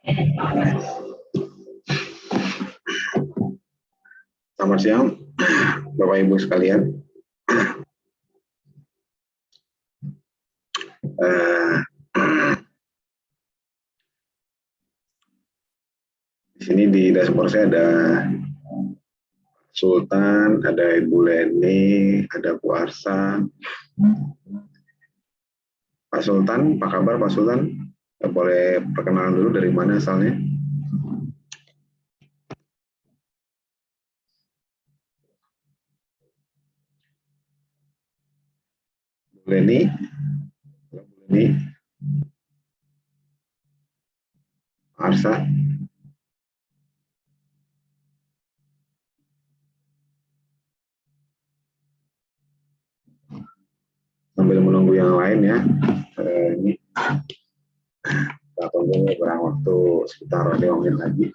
Selamat siang, Bapak Ibu sekalian. Di sini di dashboard saya ada Sultan, ada Ibu Leni, ada Bu Arsa. Pak Sultan, apa kabar Pak Sultan? Boleh perkenalan dulu dari mana asalnya? Bu Leni, Bu Leni, Arsa. Sambil menunggu yang lain ya. Ini kita tunggu kurang waktu sekitar 5 menit lagi.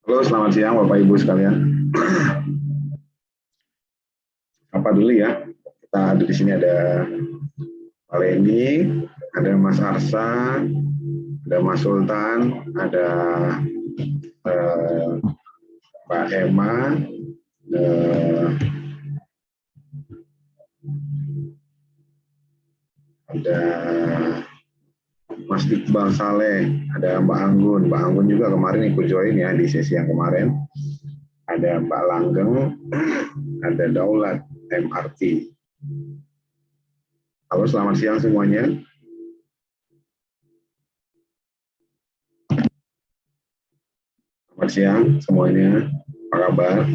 Halo, selamat siang Bapak Ibu sekalian. Apa dulu ya? Kita ada di sini ada Pak Leni, ada Mas Arsa, ada Mas Sultan, ada Pak Emma, ada Mas Iqbal Saleh, ada Mbak Anggun. Mbak Anggun juga kemarin ikut join ya di sesi yang kemarin. Ada Mbak Langgeng, ada Daulat MRT. Halo, selamat siang semuanya. Selamat siang semuanya. Apa kabar?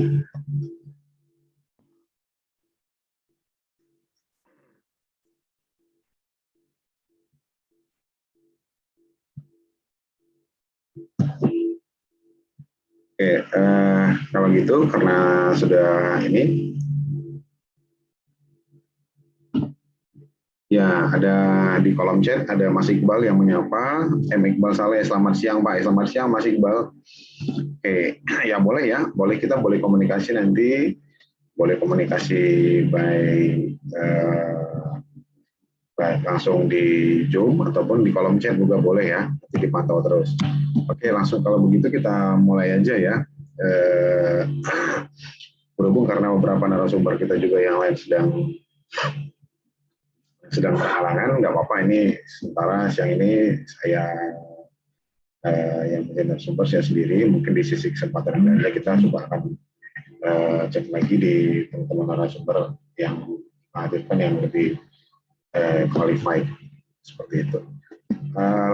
Oke, kalau gitu karena sudah ini, ya ada di kolom chat ada Mas Iqbal yang menyapa. Iqbal Saleh, selamat siang Pak. Selamat siang Mas Iqbal. Oke, ya boleh kita boleh komunikasi nanti, boleh komunikasi baik langsung di Zoom ataupun di kolom chat juga boleh ya, nanti dipantau terus. Oke, langsung kalau begitu kita mulai aja ya. Berhubung karena beberapa narasumber kita juga yang lain sedang berhalangan, nggak apa-apa, ini sementara siang ini saya yang menjadi narasumber saya sendiri, mungkin di sisi kesempatan yang lainnya kita coba akan cek lagi di teman-teman narasumber yang menghadirkan yang lebih qualified seperti itu.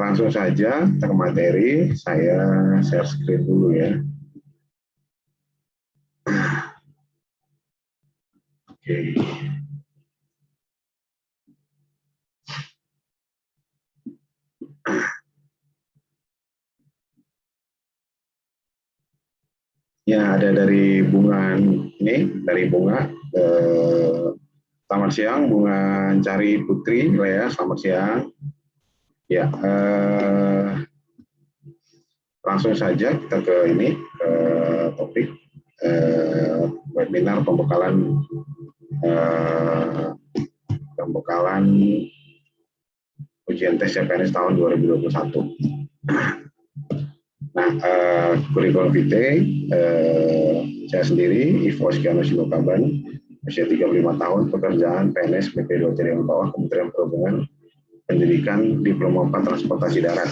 Langsung saja kita ke materi. Saya share screen dulu ya. Oke. Ya, ada dari Bunga ini, dari Bunga. Selamat siang, Bunga Cari Putri, Lea. Selamat siang. Ya, langsung saja kita ke ini, ke topik webinar pembekalan ujian tes CPNS tahun 2021. Nah, kurikulum vitae saya sendiri, Ivo Oskiano Sinukaban, usia 35 tahun, pekerjaan PNS BP 2 Jaringan Bawah, Kementerian Perhubungan, pendidikan Diploma 4 Transportasi Darat.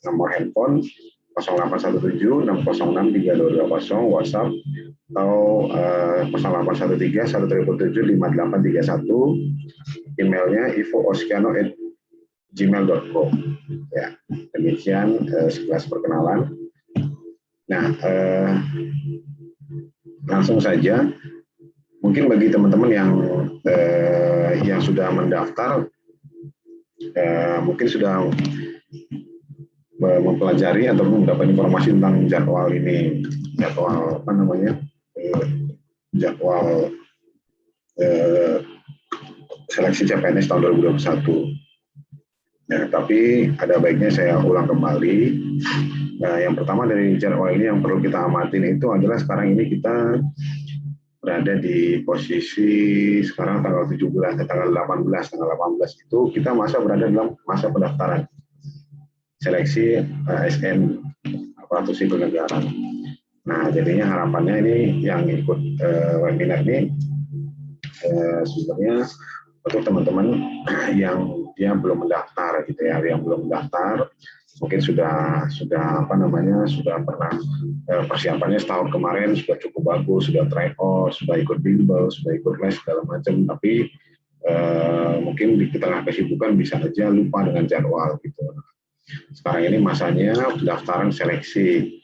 Nomor handphone 0817 606 3220, WhatsApp atau 0813 1777 5831, emailnya ivooskiano@gmail.com. Ya, demikian sekilas perkenalan. Nah, langsung saja, mungkin bagi teman-teman yang sudah mendaftar, mungkin sudah mempelajari atau mendapat informasi tentang jadwal ini, jadwal apa namanya, jadwal seleksi CPNS tahun 2021. Ya, tapi ada baiknya saya ulang kembali. Nah, yang pertama dari jadwal ini yang perlu kita amatin itu adalah sekarang ini kita berada di posisi sekarang tanggal 17, tanggal 18 itu kita berada dalam masa pendaftaran seleksi ASN aparatur sipil negara. Nah, jadinya harapannya ini yang ikut webinar ini sebenarnya untuk teman-teman yang dia belum mendaftar gitu ya, yang belum mendaftar mungkin sudah apa namanya, sudah pernah persiapannya setahun kemarin sudah cukup bagus, sudah try out, sudah ikut bimbel, sudah ikut les segala macam, tapi mungkin di tengah kesibukan bisa aja lupa dengan jadwal gitu. Sekarang ini masanya pendaftaran seleksi,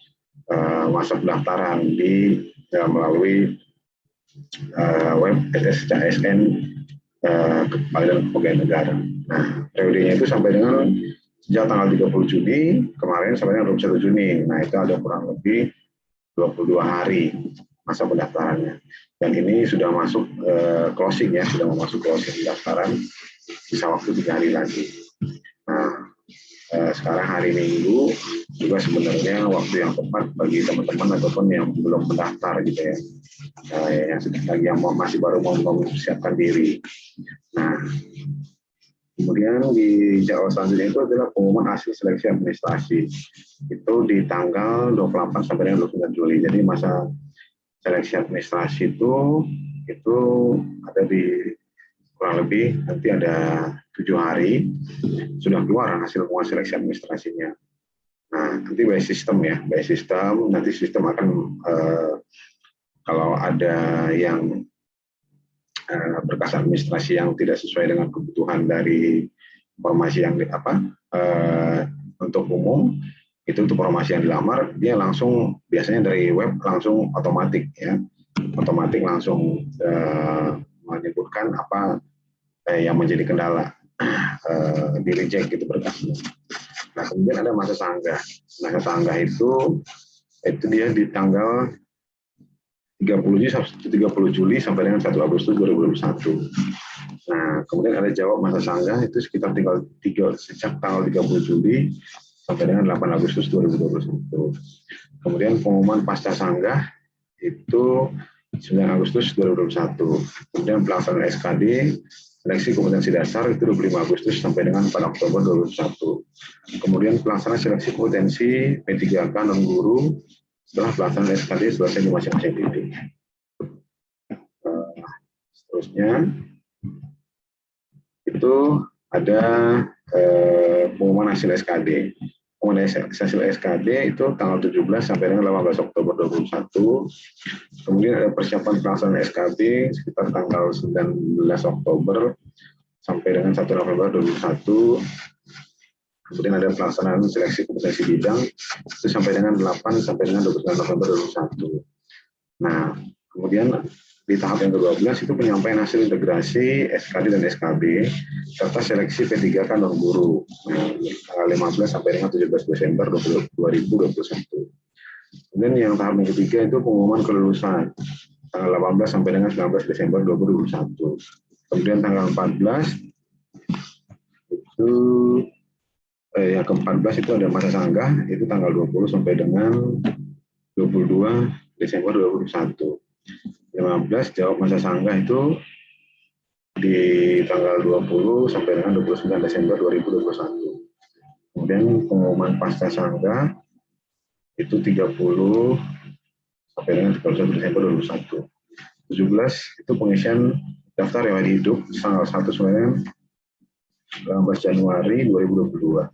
masa pendaftaran melalui web SSCASN Kepada Pegawai Negara. Nah, periodenya itu sampai dengan sejak tanggal 30 Juni kemarin sampai dengan 21 Juni. Nah, itu ada kurang lebih 22 hari masa pendaftarannya. Dan ini sudah masuk closing ya, sudah masuk closing pendaftaran, bisa waktu 3 hari lagi. Nah, sekarang hari Minggu juga sebenarnya waktu yang tepat bagi teman-teman ataupun yang belum mendaftar gitu ya, yang sedang lagi masih baru mau mempersiapkan diri. Nah, kemudian di jadwal selanjutnya itu adalah pengumuman hasil seleksi administrasi. Itu di tanggal 28 sampai dengan 29 Juli. Jadi masa seleksi administrasi itu ada di kurang lebih nanti ada 7 hari sudah keluar hasil penguatan seleksi administrasinya. Nah, nanti by sistem ya, by sistem nanti sistem akan kalau ada yang berkas administrasi yang tidak sesuai dengan kebutuhan dari informasi yang untuk umum, itu untuk informasi yang dilamar, dia langsung biasanya dari web langsung otomatis ya, otomatis langsung menyebutkan apa yang menjadi kendala, di reject gitu berkasnya. Nah, kemudian ada masa sanggah. Masa sanggah itu dia di tanggal 30 Juli sampai dengan 1 Agustus 2021. Nah, kemudian ada jawab masa sanggah itu sekitar sejak tanggal 30 Juli sampai dengan 8 Agustus 2021. Kemudian pengumuman pasca sanggah itu 9 Agustus 2021. Kemudian pelaksanaan SKD, seleksi kompetensi dasar itu 25 Agustus sampai dengan 4 Oktober 2021. Kemudian pelaksanaan seleksi kompetensi P3K non-guru setelah pelaksanaan SKD selesai di masing-masing titik. Seterusnya itu ada pengumuman hasil SKD. Pengumuman hasil SKD itu tanggal 17 sampai dengan 18 Oktober 2021. Kemudian ada persiapan pelaksanaan SKD sekitar tanggal 19 Oktober sampai dengan 1 November 2021. Kemudian ada pelaksanaan seleksi kompetensi bidang itu sampai dengan 8 sampai dengan 29 November 2021. Nah, kemudian di tahap yang ke-12 itu penyampaian hasil integrasi SKD dan SKB serta seleksi P3K non-guru tanggal 15 sampai dengan 17 Desember 2021. Kemudian yang tahap yang ketiga itu pengumuman kelulusan tanggal 18 sampai dengan 19 Desember 2021. Kemudian tanggal 14 itu yang ke-14 itu ada masa sanggah, itu tanggal 20 sampai dengan 22 Desember 2021. 15 jawab masa sanggah itu di tanggal 20 sampai dengan 29 Desember 2021. Kemudian pengumuman pasca sanggah itu 30 sampai dengan 31 Desember 2021. 17 itu pengisian daftar riwayat hidup tanggal 1 sampai dengan 18 Januari 2022.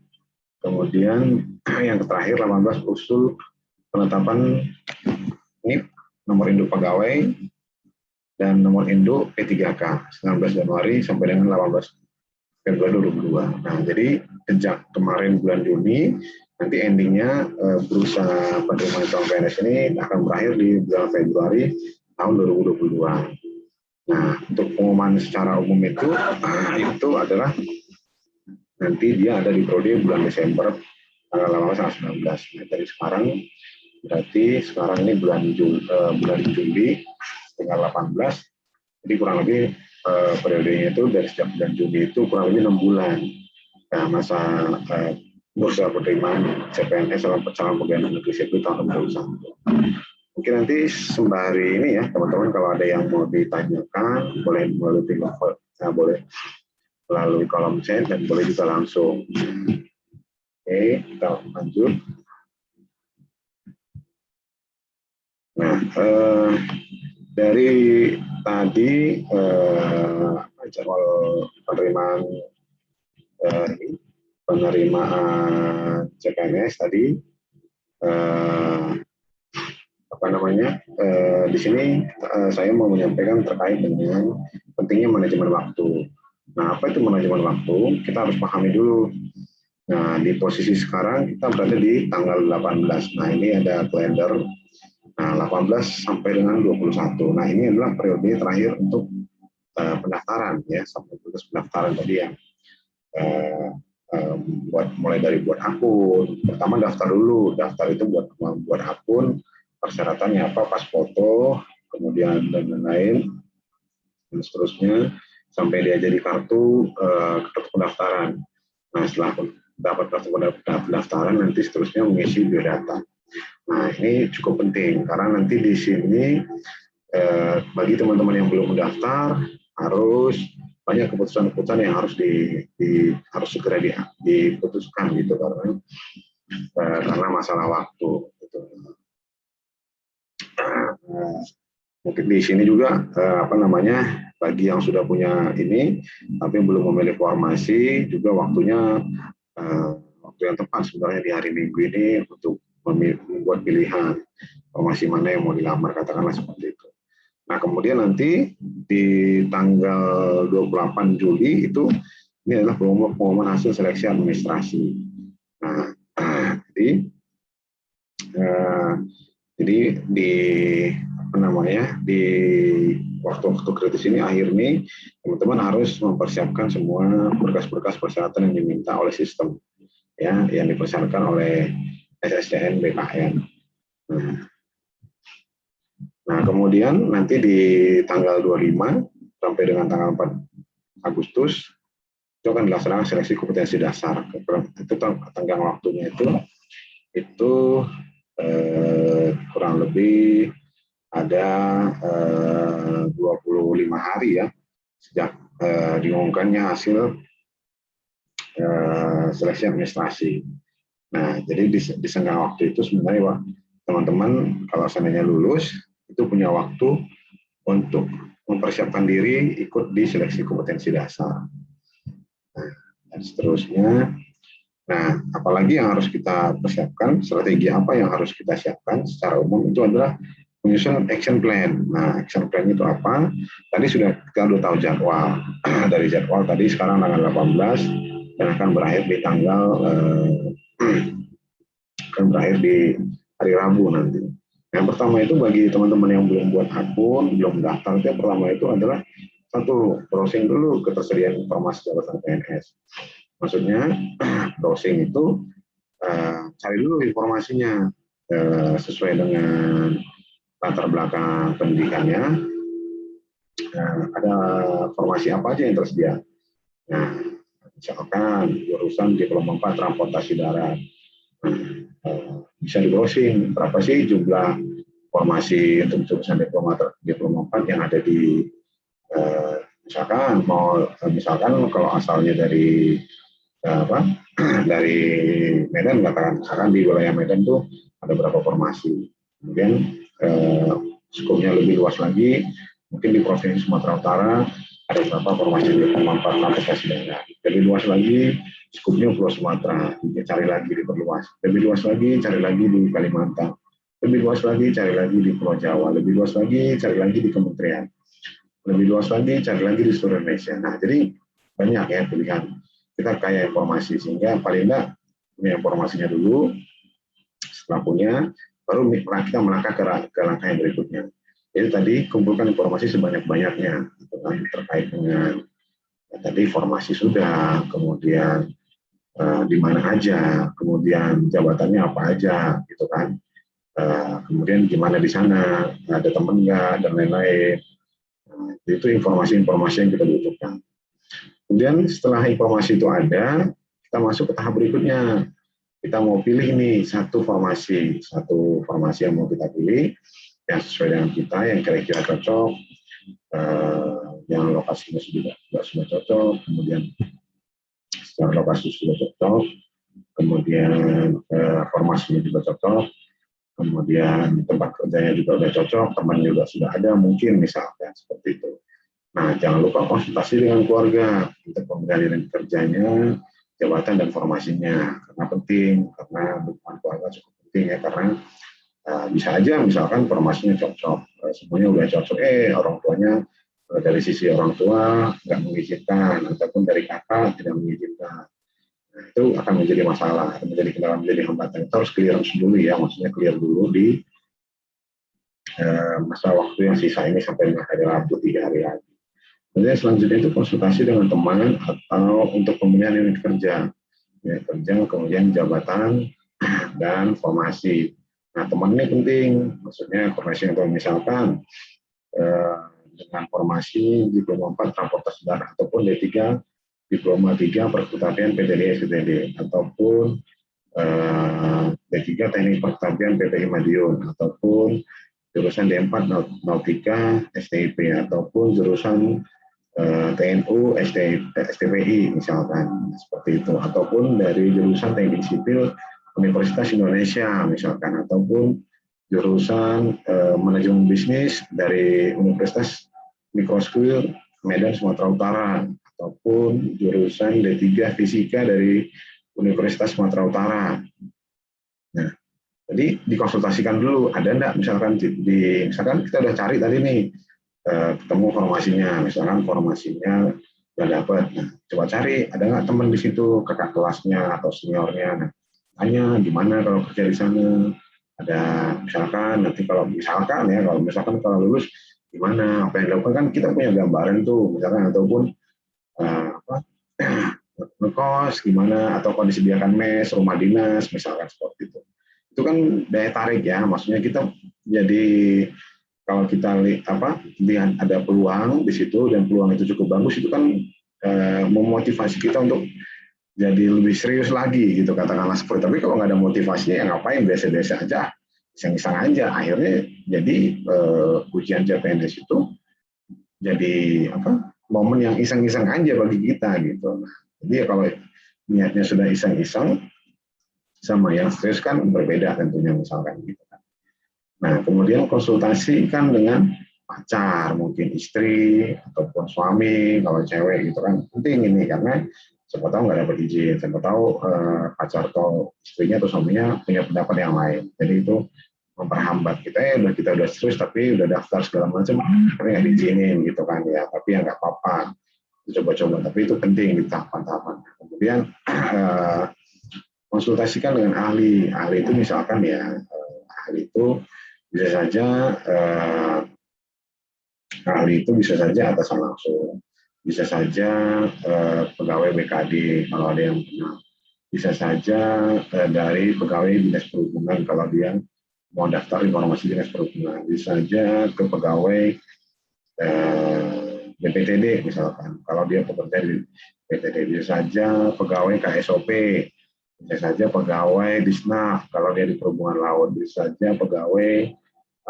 Kemudian yang terakhir 18 usul penetapan NIP nomor induk pegawai dan nomor induk P3K 19 Januari sampai dengan 18 Februari 2022. Nah, jadi sejak kemarin bulan Juni nanti endingnya berusaha penerimaan calon PNS ini akan berakhir di bulan Februari tahun 2022. Nah, untuk pengumuman secara umum itu adalah nanti dia ada di prodi bulan Desember tanggal 18 19. Nah, dari sekarang berarti sekarang ini bulan Juli tanggal 18. Jadi kurang lebih periodenya itu dari sejak bulan Juli itu kurang lebih 6 bulan. Nah, masa bursa penerimaan CPNS dalam calon pegawai negeri sipil tahun 2021. Mungkin nanti sembari ini ya teman-teman kalau ada yang mau ditanyakan boleh boleh melalui kolom chat dan boleh juga langsung. Oke, kita lanjut. Nah, dari tadi jadwal penerimaan CPNS tadi di sini saya mau menyampaikan terkait dengan pentingnya manajemen waktu. Nah, apa itu manajemen waktu? Kita harus pahami dulu. Nah, di posisi sekarang kita berada di tanggal 18. Nah, ini ada kalender. Nah, 18 sampai dengan 21. Nah, ini adalah periode terakhir untuk pendaftaran ya, sampai putus pendaftaran tadi yang mulai dari buat akun. Pertama daftar dulu. Daftar itu buat akun, persyaratannya apa? Pas foto, kemudian dan lain-lain. Dan seterusnya sampai dia jadi kartu pendaftaran. Nah, setelah dapat kartu pendaftaran nanti seterusnya mengisi biodata. Nah, ini cukup penting karena nanti di sini bagi teman-teman yang belum mendaftar harus banyak keputusan-keputusan yang harus harus segera diputuskan gitu karena masalah waktu. Gitu. Mungkin di sini juga bagi yang sudah punya ini tapi belum memilih formasi, juga waktunya waktu yang tepat sebenarnya di hari Minggu ini untuk membuat pilihan formasi mana yang mau dilamar, katakanlah seperti itu. Nah, kemudian nanti di tanggal 28 Juli itu ini adalah pengumuman hasil seleksi administrasi. Nah, jadi di apa namanya, di waktu-waktu kritis ini akhir nih teman-teman harus mempersiapkan semua berkas-berkas persyaratan yang diminta oleh sistem, ya, yang dipersyaratkan oleh SSCN BKN. Nah, kemudian nanti di tanggal 25 sampai dengan tanggal 4 Agustus itu akan dilaksanakan seleksi kompetensi dasar. Itu tenggang waktunya itu kurang lebih ada 25 hari ya sejak diumumkannya hasil seleksi administrasi. Nah, jadi di tengah waktu itu sebenarnya teman-teman kalau seandainya lulus itu punya waktu untuk mempersiapkan diri ikut di seleksi kompetensi dasar. Nah, dan seterusnya. Nah, apalagi yang harus kita persiapkan, strategi apa yang harus kita siapkan secara umum itu adalah menyusun action plan. Nah, action plan itu apa? Tadi kita sudah tahu jadwal. Dari jadwal tadi sekarang tanggal 18 dan akan berakhir di hari Rabu nanti. Yang pertama itu bagi teman-teman yang belum buat akun, belum daftar, yang pertama itu adalah satu, browsing dulu ketersediaan informasi jabatan PNS. Maksudnya browsing itu cari dulu informasinya sesuai dengan latar belakang pendidikannya. Ada formasi apa aja yang tersedia. Nah, misalkan jurusan diploma 4 transportasi darat. Bisa di browsing berapa sih jumlah formasi untuk jurusan diploma 4 yang ada di misalkan kalau asalnya dari dari Medan, katakan misalkan di wilayah Medan tuh ada berapa formasi, kemudian skopnya lebih luas lagi, mungkin di provinsi Sumatera Utara ada berapa formasi diploma 4 transportasi darat, lebih luas lagi skupnya Pulau Sumatera, cari lagi diperluas, lebih luas lagi cari lagi di Kalimantan, lebih luas lagi cari lagi di Pulau Jawa, lebih luas lagi cari lagi di kementerian, lebih luas lagi cari lagi di seluruh Indonesia. Nah, jadi banyak ya pilihan, kita kaya informasi, sehingga paling tidak punya informasinya dulu, setelah punya baru kita melangkah ke langkah yang berikutnya. Jadi tadi kumpulkan informasi sebanyak-banyaknya terkait dengan tadi formasi sudah, kemudian di mana aja, kemudian jabatannya apa aja, gitu kan. Kemudian gimana di sana, ada teman nggak, dan lain-lain. Itu informasi-informasi yang kita butuhkan. Kemudian setelah informasi itu ada, kita masuk ke tahap berikutnya. Kita mau pilih nih satu formasi yang mau kita pilih, yang sesuai dengan kita, yang kira-kira cocok, yang lokasinya sudah cocok, kemudian secara lokasi sudah cocok, kemudian formasinya juga cocok, kemudian tempat kerjanya juga sudah cocok, teman juga sudah ada mungkin misalkan seperti itu. Nah, jangan lupa konsultasi dengan keluarga untuk pemilihan kerjanya, jabatan dan formasinya, karena penting, karena dukungan keluarga cukup penting ya, karena bisa aja misalkan formasinya cocok, semuanya udah cocok, orang tuanya dari sisi orang tua nggak mengizinkan, ataupun dari kakak tidak mengizinkan. Nah, itu akan menjadi masalah, akan menjadi kendala, menjadi hambatan. Kita harus clearance dulu ya, maksudnya clear dulu di masa waktu yang sisa ini sampai dengan hari Rabu 3 hari lagi. Kemudian selanjutnya itu konsultasi dengan teman atau untuk pemilihan unit kerja, kemudian jabatan dan formasi. Nah, teman ini penting, maksudnya formasi atau misalkan dengan formasi diploma 4 transportasi darat ataupun D3 diploma 3 perkutapian PTD STD ataupun D3 teknik perkutapian PPI Madiun ataupun jurusan D4 Nautika STIP ataupun jurusan TNU STPI misalkan seperti itu, ataupun dari jurusan teknik sipil Universitas Indonesia misalkan, ataupun jurusan manajemen bisnis dari Universitas Microskill Medan Sumatera Utara ataupun jurusan D3 Fisika dari Universitas Sumatera Utara. Nah, jadi dikonsultasikan dulu, ada enggak misalkan misalkan kita udah cari tadi nih, ketemu formasinya, misalkan formasinya udah dapat. Nah, coba cari ada nggak teman di situ, kakak kelasnya atau seniornya. Nah, tanya gimana kalau kerja di sana. Ada misalkan nanti kalau misalkan kalau lulus gimana, apa yang dilakukan, kan kita punya gambaran tuh misalkan, ataupun apa ngekos gimana, atau kalau disediakan mes, rumah dinas misalkan seperti itu kan daya tarik ya, maksudnya kita jadi kalau kita lihat ada peluang di situ dan peluang itu cukup bagus, itu kan memotivasi kita untuk jadi lebih serius lagi gitu, katakanlah seperti. Tapi kalau nggak ada motivasinya ya ngapain, biasa-biasa aja, iseng-iseng aja, akhirnya jadi ujian CPNS itu jadi momen yang iseng-iseng aja bagi kita gitu. Nah, jadi ya kalau niatnya sudah iseng-iseng sama yang serius kan berbeda tentunya, misalkan gitu kan. Nah, kemudian konsultasikan dengan pacar, mungkin istri ataupun suami kalau cewek gitu kan, penting ini karena siapa tahu nggak dapat izin, siapa tahu pacar atau istrinya atau suaminya punya pendapat yang lain, jadi itu memperhambat kita ya. Kita udah serius tapi udah daftar segala macam tapi nggak diizinin gitu kan ya, tapi ya nggak apa-apa, coba-coba, tapi itu penting di tahapan-tahapan. Kemudian konsultasikan dengan ahli itu misalkan ya, ahli itu bisa saja atasan langsung, bisa saja pegawai BKD kalau ada yang pernah, bisa saja dari pegawai dinas perhubungan kalau dia mau daftar informasi dinas perhubungan, bisa saja ke pegawai BPTD misalkan kalau dia bekerja di BPTD, bisa saja pegawai KSOP, bisa saja pegawai Disnaf kalau dia di perhubungan laut, bisa saja pegawai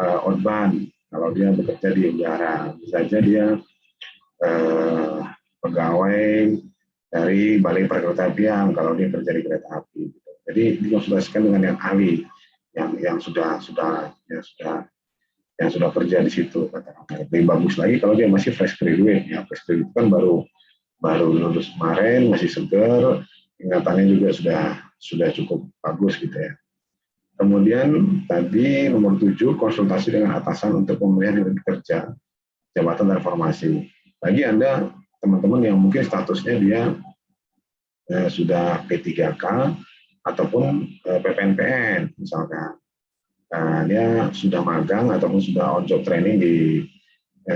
Odban kalau dia bekerja di udara, bisa saja dia pegawai dari Balai Perkeretaapian kalau dia kerja di kereta api. Jadi dikonsultasikan dengan yang ahli, yang sudah kerja di situ. Lebih bagus lagi kalau dia masih fresh graduate. Ya, fresh graduate kan baru lulus kemarin, masih segar, ingatannya juga sudah cukup bagus gitu ya. Kemudian tadi nomor 7, konsultasi dengan atasan untuk pemilihan unit kerja, jabatan dan formasi. Bagi Anda teman-teman yang mungkin statusnya dia sudah P3K ataupun PPNPN misalkan, dia sudah magang ataupun sudah on job training di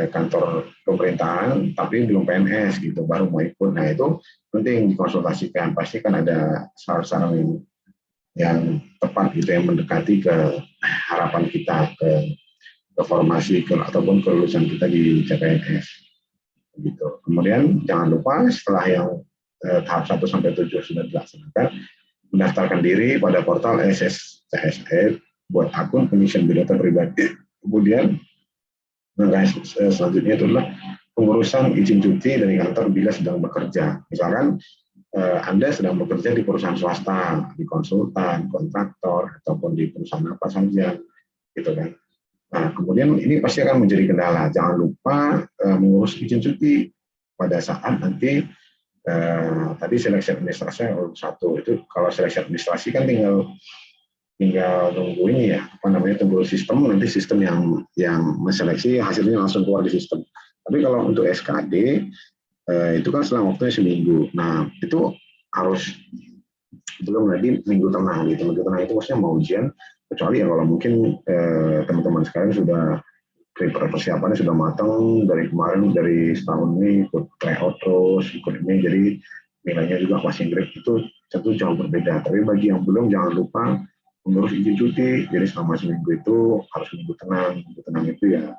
kantor pemerintahan tapi belum PNS gitu, baru mau ikut. Nah, itu penting dikonsultasikan, pasti kan ada saran-saran yang tepat gitu, yang mendekati ke harapan kita, ke formasi ataupun kelulusan kita di CPNS gitu. Kemudian jangan lupa setelah yang tahap 1 sampai 7 sudah dilaksanakan, mendaftarkan diri pada portal SSCSE buat akun pengisian biodata pribadi. Kemudian selanjutnya itu adalah pengurusan izin cuti dari kantor bila sedang bekerja. Misalkan Anda sedang bekerja di perusahaan swasta, di konsultan, kontraktor, ataupun di perusahaan apa saja, gitu kan. Nah, kemudian ini pasti akan menjadi kendala. Jangan lupa mengurus izin cuti pada saat nanti tadi seleksi administrasi urut 1 itu. Kalau seleksi administrasi kan tinggal nunggu ini ya, tunggu sistem, nanti sistem yang menseleksi, hasilnya langsung keluar di sistem. Tapi kalau untuk SKD itu kan selang waktunya seminggu. Nah, itu harus belum lagi minggu tengah gitu. Minggu tengah itu maksudnya mau ujian, kecuali ya kalau mungkin teman-teman sekalian sudah persiapannya sudah matang dari kemarin, dari setahun ini ikut tryout terus, ikut ini, jadi nilainya juga masih grade, itu tentu jauh berbeda. Tapi bagi yang belum, jangan lupa mengurus izin cuti. Jadi selama seminggu itu harus minggu tenang. Minggu tenang itu ya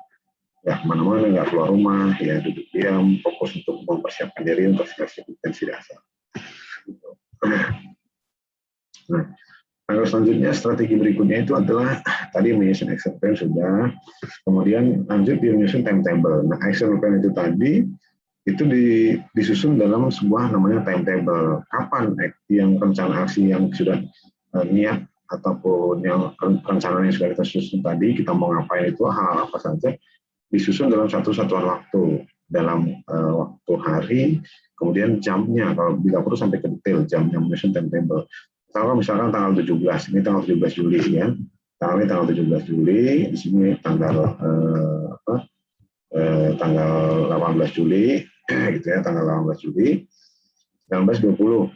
nggak kemana-mana, nggak keluar rumah, ya duduk diam, fokus untuk mempersiapkan diri untuk seleksi kompetensi dasar. Nah, selanjutnya strategi berikutnya itu adalah tadi menyusun action plan sudah, kemudian lanjut di menyusun timetable. Nah, action plan itu tadi itu disusun dalam sebuah namanya timetable. Kapan yang rencana aksi yang sudah niat ataupun yang rencana yang sudah kita susun tadi, kita mau ngapain itu hal apa saja, disusun dalam satu satuan waktu. dalam waktu hari, kemudian jamnya, kalau bila perlu sampai ke detail, jamnya menyusun timetable. Misalkan tanggal 17, ini tanggal 17 Juli ya, tanggal 17 Juli, di sini tanggal tanggal 18 Juli, gitu ya, tanggal 18 Juli, 1920.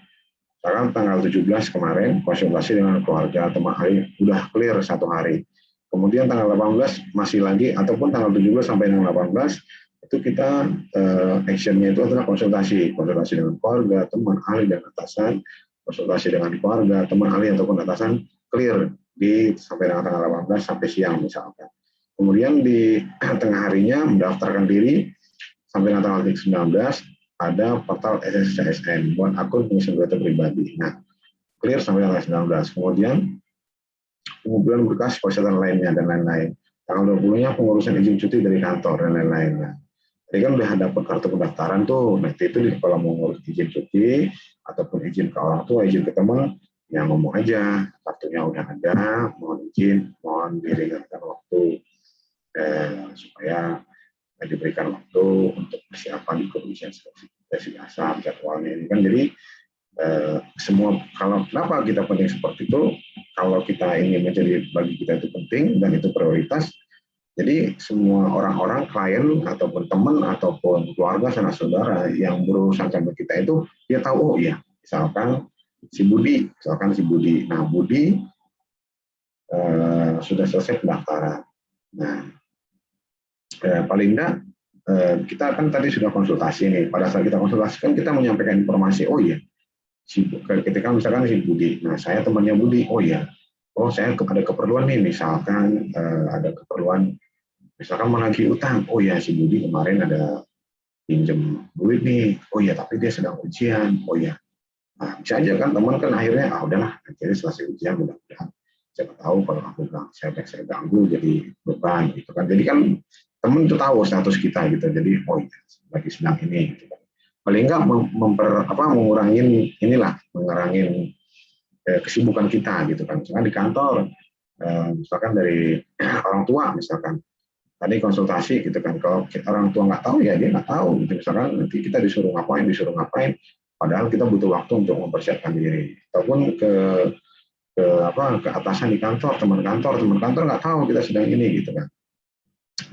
Sekarang tanggal 17 kemarin konsultasi dengan keluarga teman hari udah clear 1 hari. Kemudian tanggal 18 masih lagi, ataupun tanggal 17 sampai tanggal 18 itu kita actionnya itu adalah konsultasi dengan keluarga, teman, ahli, dan atasan. Konsultasi dengan keluarga, teman, ahli, ataupun atasan clear sampai dengan tanggal 18 sampai siang misalkan. Kemudian di tengah harinya mendaftarkan diri sampai dengan tanggal 19 ada portal SSCSN buat akun pengisian data pribadi. Nah, clear sampai tanggal 19. Kemudian pengumpulan berkas persyaratan lainnya dan lain-lain. Tanggal 20-nya pengurusan izin cuti dari kantor dan lain-lain. Nah, tadi kan udah dapat kartu pendaftaran tuh. Nanti itu kalau mau ngurus izin cuti ataupun izin ke orang tua, izin ke teman, ya ngomong aja. Kartunya udah ada, mohon izin, mohon diringankan waktu supaya diberikan waktu untuk persiapan di komisi seleksi asal jadwalnya ini kan. Jadi semua, kalau kenapa kita penting seperti itu, kalau kita ini menjadi bagi kita itu penting dan itu prioritas, jadi semua orang-orang, klien ataupun teman ataupun keluarga sanak saudara yang berurusan sama kita itu dia tahu, oh iya, misalkan si Budi, nah Budi sudah selesai pendaftaran. Nah, paling enggak kita kan tadi sudah konsultasi nih. Pada saat kita konsultasi kan kita menyampaikan informasi, oh iya, ketika misalkan si Budi, nah saya temannya Budi, oh iya, oh saya ada keperluan nih, misalkan ada keperluan, misalkan menagih utang, oh iya si Budi kemarin ada pinjam duit nih, oh iya tapi dia sedang ujian, oh iya, nah, bisa aja kan teman kan akhirnya, udahlah akhirnya selesai ujian, mudah-mudahan siapa tahu kalau aku bilang saya ganggu jadi beban gitu kan. Jadi kan teman itu tahu status kita gitu, jadi oh iya lagi sedang ini gitu kan. Paling enggak mengurangin kesibukan kita gitu kan. Misalkan di kantor, misalkan dari orang tua, misalkan tadi konsultasi gitu kan, kalau orang tua nggak tahu ya dia nggak tahu gitu. Misalkan nanti kita disuruh ngapain, padahal kita butuh waktu untuk mempersiapkan diri. Ataupun ke atasan di kantor, teman kantor nggak tahu kita sedang ini gitu kan.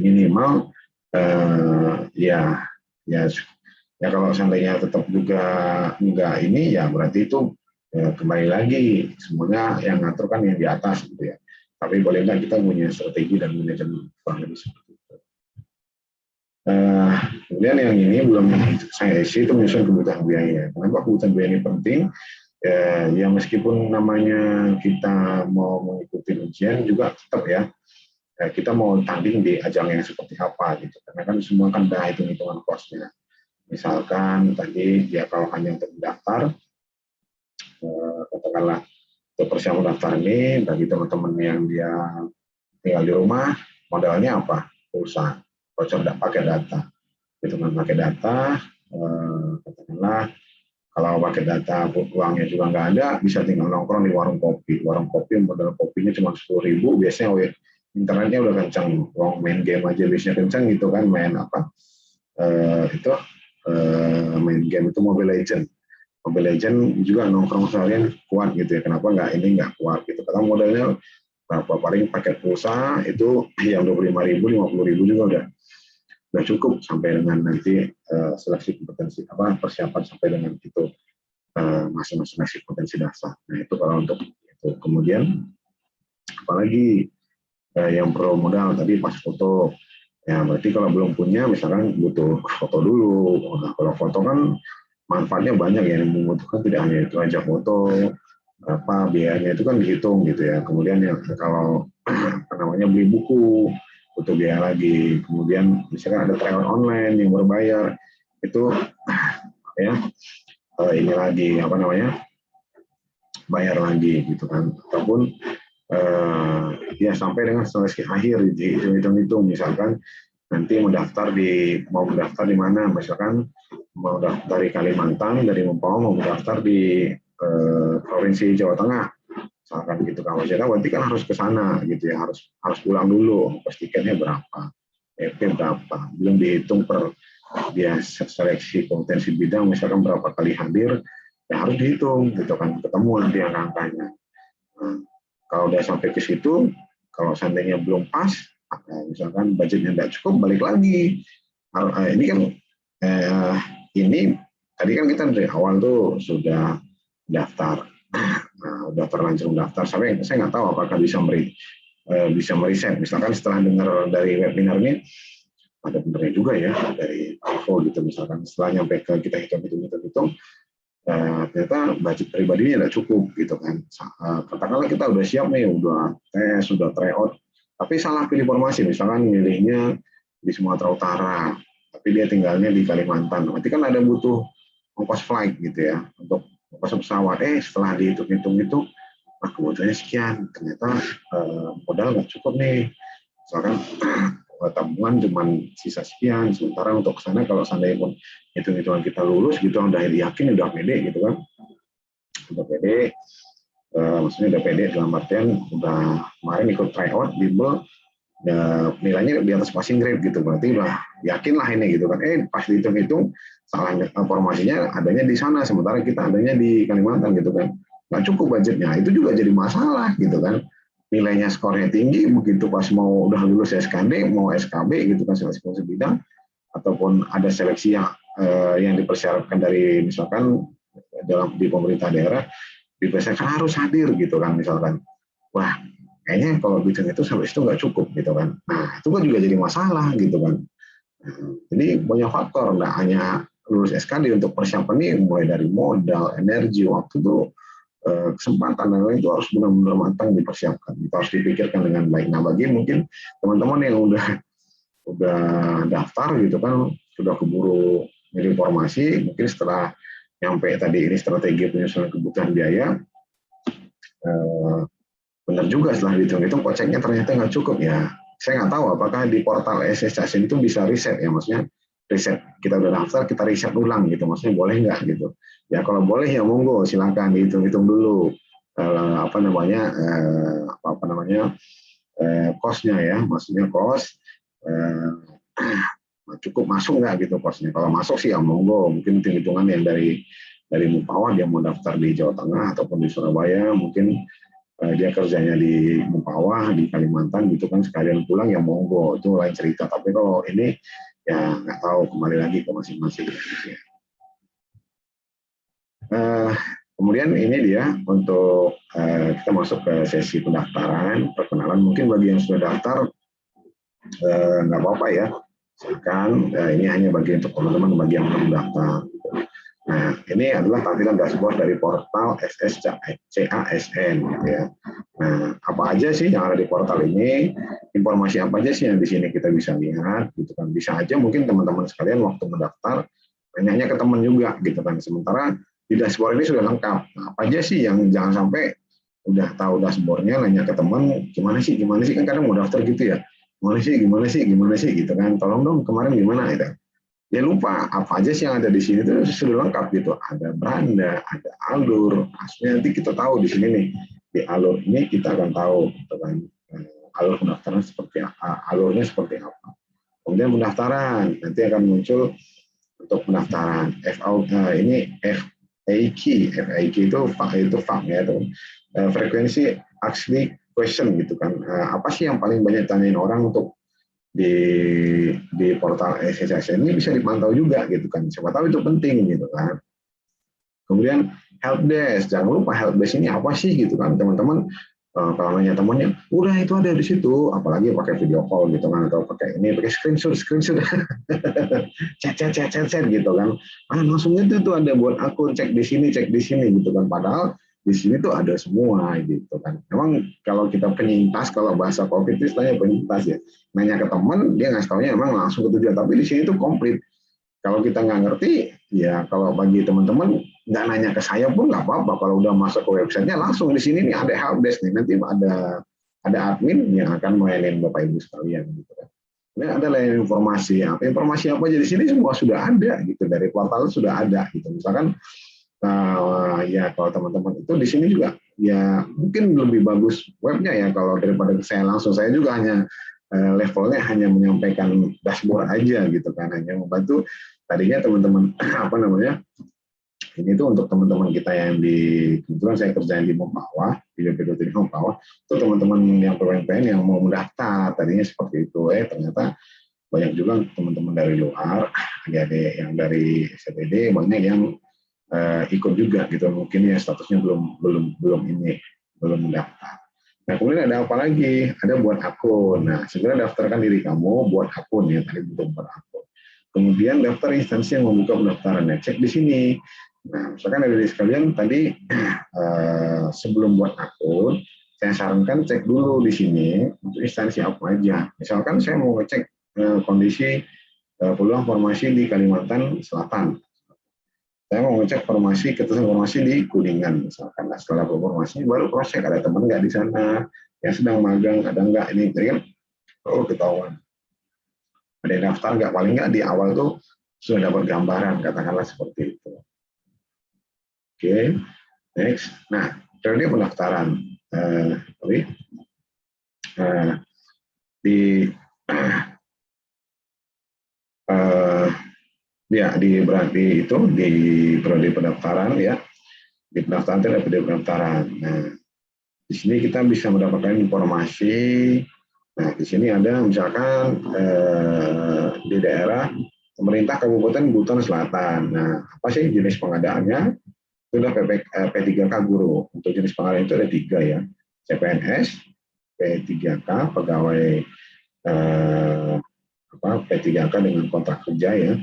Minimal ya kalau seandainya tetap juga enggak ini, ya berarti itu kembali lagi semuanya yang ngatur kan yang di atas gitu ya. Tapi boleh nggak kita punya strategi dan manajemen kurang lebih seperti itu. Kemudian yang ini belum saya isi itu menyusun kebutuhan biaya. Kenapa kebutuhan biaya ini penting? Ya meskipun namanya kita mau mengikuti ujian juga tetap ya, kita mau tanding di ajang yang seperti apa gitu, karena kan semua kan ada hitung-hitungan kosnya. Misalkan tadi ya kalau hanya untuk mendaftar, katakanlah untuk persiapan daftar ini bagi teman-teman yang dia tinggal di rumah, modalnya apa? Pulsa, bocor pakai data, gitu kan, pakai data, katakanlah kalau pakai data uangnya juga nggak ada, bisa tinggal nongkrong di warung kopi. Warung kopi modal kopinya cuma 10.000, biasanya internetnya udah kencang, uang main game aja biasanya kencang gitu kan, main apa? Main game itu Mobile Legend juga nongkrong seharian kuat gitu ya. Kenapa nggak kuat gitu? Karena modalnya berapa, paling paket pulsa itu yang 25.000, 50.000 juga udah cukup sampai dengan nanti seleksi kompetensi persiapan sampai dengan itu masa-masa seleksi kompetensi dasar. Nah itu kalau untuk itu. Kemudian apalagi yang perlu modal tadi pas foto. Ya berarti kalau belum punya misalkan butuh foto dulu. Nah, kalau foto kan manfaatnya banyak ya, yang membutuhkan tidak hanya itu aja foto, berapa biayanya itu kan dihitung gitu ya. Kemudian ya kalau beli buku butuh biaya lagi. Kemudian misalkan ada trial online yang berbayar itu ya ini lagi bayar lagi gitu kan. Ataupun ya sampai dengan seleksi akhir dihitung-hitung, misalkan nanti mau mendaftar di mana, misalkan mau daftar di Kalimantan dari Mempawah, mau mendaftar di provinsi Jawa Tengah misalkan gitu. Kalau saya berarti kan harus ke sana gitu ya, harus pulang dulu, ongkos tiketnya berapa, PP berapa, belum dihitung per dia seleksi kompetensi bidang, misalkan berapa kali hadir, ya harus dihitung gitu kan, ketemu nanti angka-angkanya. Nah, kalau udah sampai ke situ, kalau seandainya belum pas, misalkan budgetnya tidak cukup, balik lagi. Ini kan ini tadi kan kita dari awal tuh sudah daftar. Nah, udah terlanjur daftar. Saya nggak tahu apakah bisa meriset. Misalkan setelah dengar dari webinar ini, ada benernya juga ya dari info gitu, misalkan setelah nyampe ke kita hitung, ternyata budget pribadinya tidak cukup gitu kan. Katakanlah kita udah siap nih, udah tes, sudah try out, tapi salah pilih formasi, misalkan milihnya di Sumatera Utara, tapi dia tinggalnya di Kalimantan. Nanti kan ada butuh ongkos flight gitu ya, untuk ongkos pesawat. Setelah dihitung-hitung itu, kebutuhannya sekian, ternyata modal nggak cukup nih. Misalkan tabungan cuma sisa sekian, sementara untuk kesana kalau seandainya pun hitung-hitungan kita lulus gitu, udah yakin, udah pede gitu kan, udah pede, maksudnya udah pede dalam artian udah kemarin ikut tryout bimbel, nilainya di atas passing grade gitu, berarti udah yakin lah ini gitu kan. Pas dihitung-hitung salah informasinya adanya di sana, sementara kita adanya di Kalimantan gitu kan, nggak cukup budgetnya, itu juga jadi masalah gitu kan. Nilainya skornya tinggi, begitu pas mau udah lulus SKD, mau SKB gitu kan, seleksi kompetensi bidang, ataupun ada seleksi yang dipersyaratkan dari misalkan di pemerintah daerah, dipersyaratkan harus hadir gitu kan, misalkan. Wah, kayaknya kalau bikin itu sampai itu nggak cukup gitu kan. Nah, itu kan juga jadi masalah gitu kan. Jadi banyak faktor, nggak hanya lulus SKD, untuk persiapan ini mulai dari modal, energi, waktu tuh, kesempatan dan lain itu harus benar-benar matang dipersiapkan. Itu harus dipikirkan dengan baik. Nah, bagi mungkin teman-teman yang udah daftar gitu kan, sudah keburu nyari informasi, mungkin setelah nyampe tadi ini strategi penyusunan kebutuhan biaya, benar juga setelah dihitung-hitung koceknya ternyata nggak cukup ya. Saya nggak tahu apakah di portal SSCSN itu bisa riset ya, maksudnya riset, kita udah daftar, kita riset ulang gitu, maksudnya boleh nggak gitu. Ya kalau boleh ya monggo, silakan dihitung-hitung dulu kosnya ya, maksudnya kos cukup masuk nggak gitu kosnya. Kalau masuk sih ya monggo, mungkin hitung-hitungan yang dari Mupawa dia mau daftar di Jawa Tengah ataupun di Surabaya, mungkin dia kerjanya di Mupawa di Kalimantan gitu kan, sekalian pulang ya monggo, itu lain cerita. Tapi kalau ini ya nggak tahu, kembali lagi ke masing-masing. Kemudian ini dia untuk kita masuk ke sesi pendaftaran, perkenalan. Mungkin bagi yang sudah daftar nggak apa-apa ya, silakan. Ini hanya bagi untuk teman-teman bagi yang belum daftar. Nah, ini adalah tampilan dashboard dari portal SSCASN gitu ya. Nah, apa aja sih yang ada di portal ini? Informasi apa aja sih yang di sini kita bisa lihat gitu kan. Bisa aja mungkin teman-teman sekalian waktu mendaftar nanya ke teman juga gitu kan. Sementara di dashboard ini sudah lengkap. Nah, apa aja sih yang jangan sampai udah tahu dashboardnya nanya ke teman, gimana sih kan kadang mau daftar gitu ya. Gimana sih gitu kan. Tolong dong kemarin gimana gitu. Ya lupa apa aja sih yang ada di sini itu sudah lengkap gitu. Ada beranda, ada alur. Aslinya nanti kita tahu di sini nih, di alur ini kita akan tahu gitu kan, alur pendaftaran seperti apa, alurnya seperti apa. Kemudian pendaftaran nanti akan muncul untuk pendaftaran ini FAQ itu ya, itu frekuensi asked question gitu kan. Apa sih yang paling banyak tanyain orang untuk di portal SSCSN ini, bisa dipantau juga gitu kan, siapa tahu itu penting gitu kan. Kemudian helpdesk, jangan lupa helpdesk ini apa sih gitu kan, teman-teman. Kalau nanya temannya, udah itu ada di situ, apalagi pakai video call gitu kan, atau pakai screenshot chat gitu kan. Langsung itu tuh ada buat akun, cek di sini gitu kan, padahal di sini tuh ada semua gitu kan. Memang kalau kita penyintas, kalau bahasa COVID itu istilahnya penyintas ya. Nanya ke teman, dia ngasih taunya emang langsung ke tujuan, tapi di sini tuh komplit. Kalau kita nggak ngerti, ya kalau bagi teman-teman nggak nanya ke saya pun nggak apa-apa. Kalau udah masuk ke websitenya langsung di sini nih ada helpdesk nih, nanti ada admin yang akan melayanin Bapak Ibu sekalian gitu kan. Ini ada layanan informasi apa aja di sini semua sudah ada gitu, dari portal sudah ada gitu. Misalkan ya kalau teman-teman itu di sini juga ya mungkin lebih bagus webnya ya kalau daripada saya langsung. Saya juga hanya levelnya hanya menyampaikan dashboard aja gitu kan, hanya membantu. Tadinya teman-teman apa namanya, ini tuh untuk teman-teman kita yang di, kebetulan saya kerjain di Mempawah, di BP.Dini Mempawah, itu teman-teman yang PWNPN yang mau mendaftar, tadinya seperti itu, ternyata banyak juga teman-teman dari luar, adik-adik yang dari SPD, banyak yang ikut juga gitu, mungkin ya statusnya belum mendaftar. Nah kemudian ada apa lagi? Ada buat akun. Nah segera daftarkan diri kamu, buat akun ya, tadi untuk buat akun. Kemudian daftar instansi yang membuka pendaftaran. Nah, cek di sini. Nah, misalkan ada di sekalian tadi sebelum buat akun, saya sarankan cek dulu di sini untuk instansi apa aja. Misalkan saya mau ngecek kondisi peluang formasi di Kalimantan Selatan. Saya mau ngecek formasi, ketersediaan formasi di Kuningan misalkan. Nah, setelah formasi baru cross check ada teman nggak di sana yang sedang magang, ada nggak ini, jadi kan ketahuan. Ada yang daftar nggak, paling nggak di awal tuh sudah dapat gambaran, katakanlah seperti itu. Oke, next. Nah, periode pendaftaran berarti itu di periode pendaftaran ya. Di pendaftaran itu ada periode pendaftaran. Nah, di sini kita bisa mendapatkan informasi. Nah, di sini ada misalkan di daerah pemerintah Kabupaten Buton Selatan. Nah, apa sih jenis pengadaannya? Itu udah P3K guru. Untuk jenis pengadilan itu ada 3 ya. CPNS, P3K, pegawai P3K dengan kontrak kerja ya,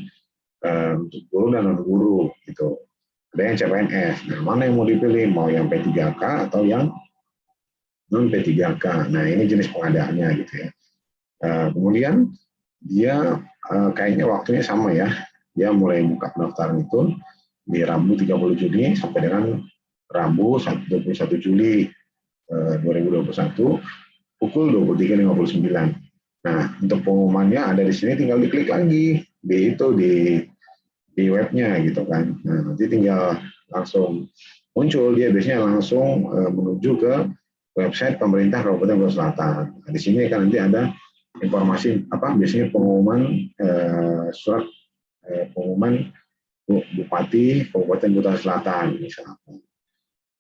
untuk guru dan non guru gitu. Ada yang CPNS. Nah, mana yang mau dipilih? Mau yang P3K atau yang non P3K? Nah, ini jenis pengadaannya gitu ya. Kemudian dia kayaknya waktunya sama ya. Dia mulai buka pendaftaran itu di Rabu 30 Juni sampai dengan Rabu 21 Juli 2021 pukul 23.59. Nah, untuk pengumumannya ada di sini, tinggal diklik lagi di webnya gitu kan. Nah, nanti tinggal langsung muncul, dia biasanya langsung menuju ke website pemerintah Kabupaten Buton Selatan. Nah, di sini kan nanti ada informasi biasanya pengumuman surat pengumuman Bupati Kabupaten Buton Selatan misalkan.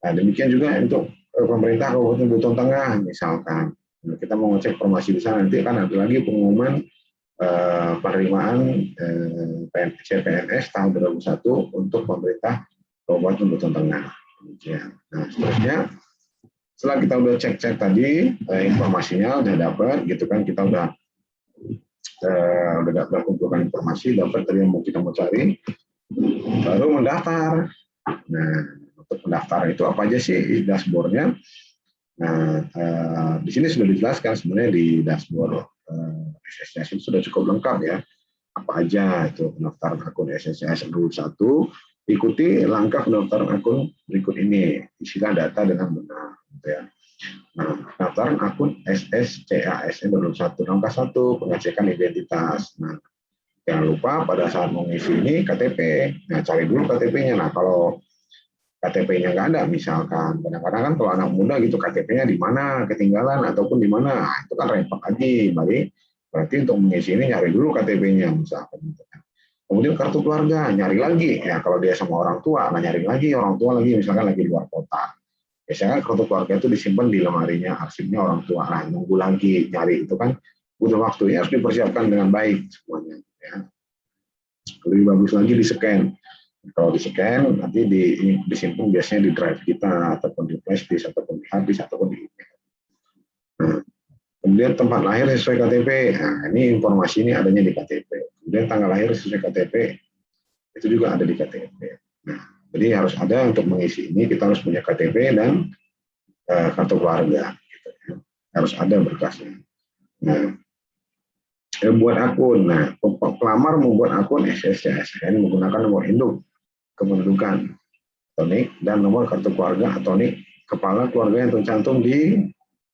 Nah, demikian juga untuk pemerintah Kabupaten Buton Tengah misalkan. Nah, kita mau ngecek informasi di sana, nanti kan ada lagi pengumuman penerimaan CPNS tahun 2021 untuk pemerintah Kabupaten Buton Tengah. Nah, seterusnya setelah kita udah cek-cek tadi informasinya udah dapat gitu kan, kita udah dapat kumpulkan informasi, dapat tadi yang kita mau cari, baru mendaftar. Nah, untuk pendaftaran itu apa aja sih dashboardnya? Nah, di sini sudah dijelaskan sebenarnya di dashboard SSCS itu sudah cukup lengkap ya. Apa aja itu pendaftaran akun SSCS Rule 1, ikuti langkah pendaftaran akun berikut ini, isilah data dengan benar gitu ya. Nah, pendaftaran akun SSCAS Rule 1, langkah 1, pengecekan identitas. Nah, jangan lupa pada saat mengisi ini KTP. Nah, cari dulu KTP-nya. Nah, kalau KTP-nya nggak ada, misalkan kadang-kadang kan kalau anak muda gitu KTP-nya di mana, ketinggalan ataupun di mana, itu kan repot lagi. Berarti untuk mengisi ini nyari dulu KTP-nya misalkan. Kemudian kartu keluarga, nyari lagi. Ya kalau dia sama orang tua, nah nyari lagi orang tua lagi, misalkan lagi di luar kota. Biasanya kartu keluarga itu disimpan di lemarinya, arsipnya orang tua. Nah, nunggu lagi nyari itu kan butuh waktu, ya harus dipersiapkan dengan baik semuanya. Ya. Lebih bagus lagi di scan. Kalau di scan nanti disimpan biasanya di drive kita ataupun di flash disk ataupun di hard disk ataupun di email. Nah, kemudian tempat lahir sesuai KTP. Nah, ini informasi ini adanya di KTP. Kemudian tanggal lahir sesuai KTP itu juga ada di KTP. Nah, jadi harus ada untuk mengisi ini, kita harus punya KTP dan kartu keluarga. Gitu ya. Harus ada berkasnya. Nah, buat akun. Nah, pelamar membuat akun SSCS ini menggunakan nomor induk kependudukan atau NIK dan nomor kartu keluarga atau NIK kepala keluarga yang tercantum di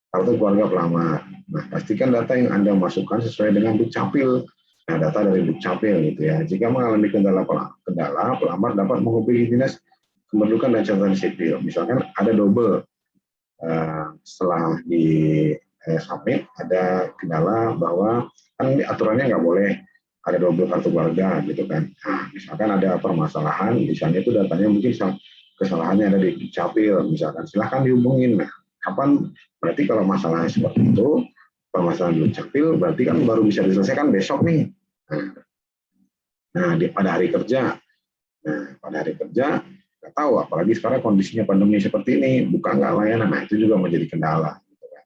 kartu keluarga pelamar. Nah, pastikan data yang Anda masukkan sesuai dengan Dukcapil. Nah, data dari Dukcapil gitu ya. Jika mengalami kendala, pelamar dapat menghubungi Dinas Kependudukan dan Catatan Sipil. Misalkan ada double setelah di submit, ada kendala bahwa kan aturannya nggak boleh ada double kartu keluarga gitu kan. Nah, misalkan ada permasalahan, misalnya itu datanya mungkin kesalahannya ada di Dukcapil, misalkan silahkan dihubungin. Nah, kapan berarti kalau masalahnya seperti itu, permasalahan di Dukcapil berarti kan baru bisa diselesaikan besok nih. Nah, pada hari kerja. Nah, pada hari kerja nggak tahu, apalagi sekarang kondisinya pandemi seperti ini, buka nggak layanan, nah itu juga menjadi kendala. Gitu kan.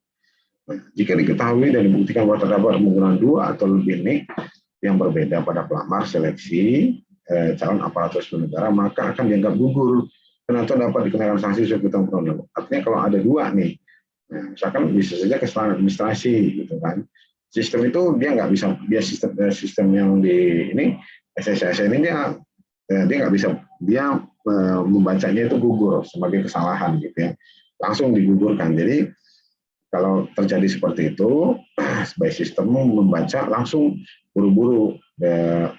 Nah, jika diketahui dan dibuktikan bahwa terdapat penggunaan 2 atau lebih nik yang berbeda pada pelamar seleksi calon aparatur sipil negara, maka akan dianggap gugur dan atau dapat dikenakan sanksi sesuai ketentuan perundang-undangan. Artinya kalau ada 2 nih, nah, misalkan bisa saja kesalahan administrasi gitu kan. Sistem itu dia nggak bisa, dia sistem yang di ini SSSN ini dia nggak bisa, dia membacanya itu gugur sebagai kesalahan gitu ya, langsung digugurkan. Jadi kalau terjadi seperti itu, sebagai sistem membaca langsung buru-buru,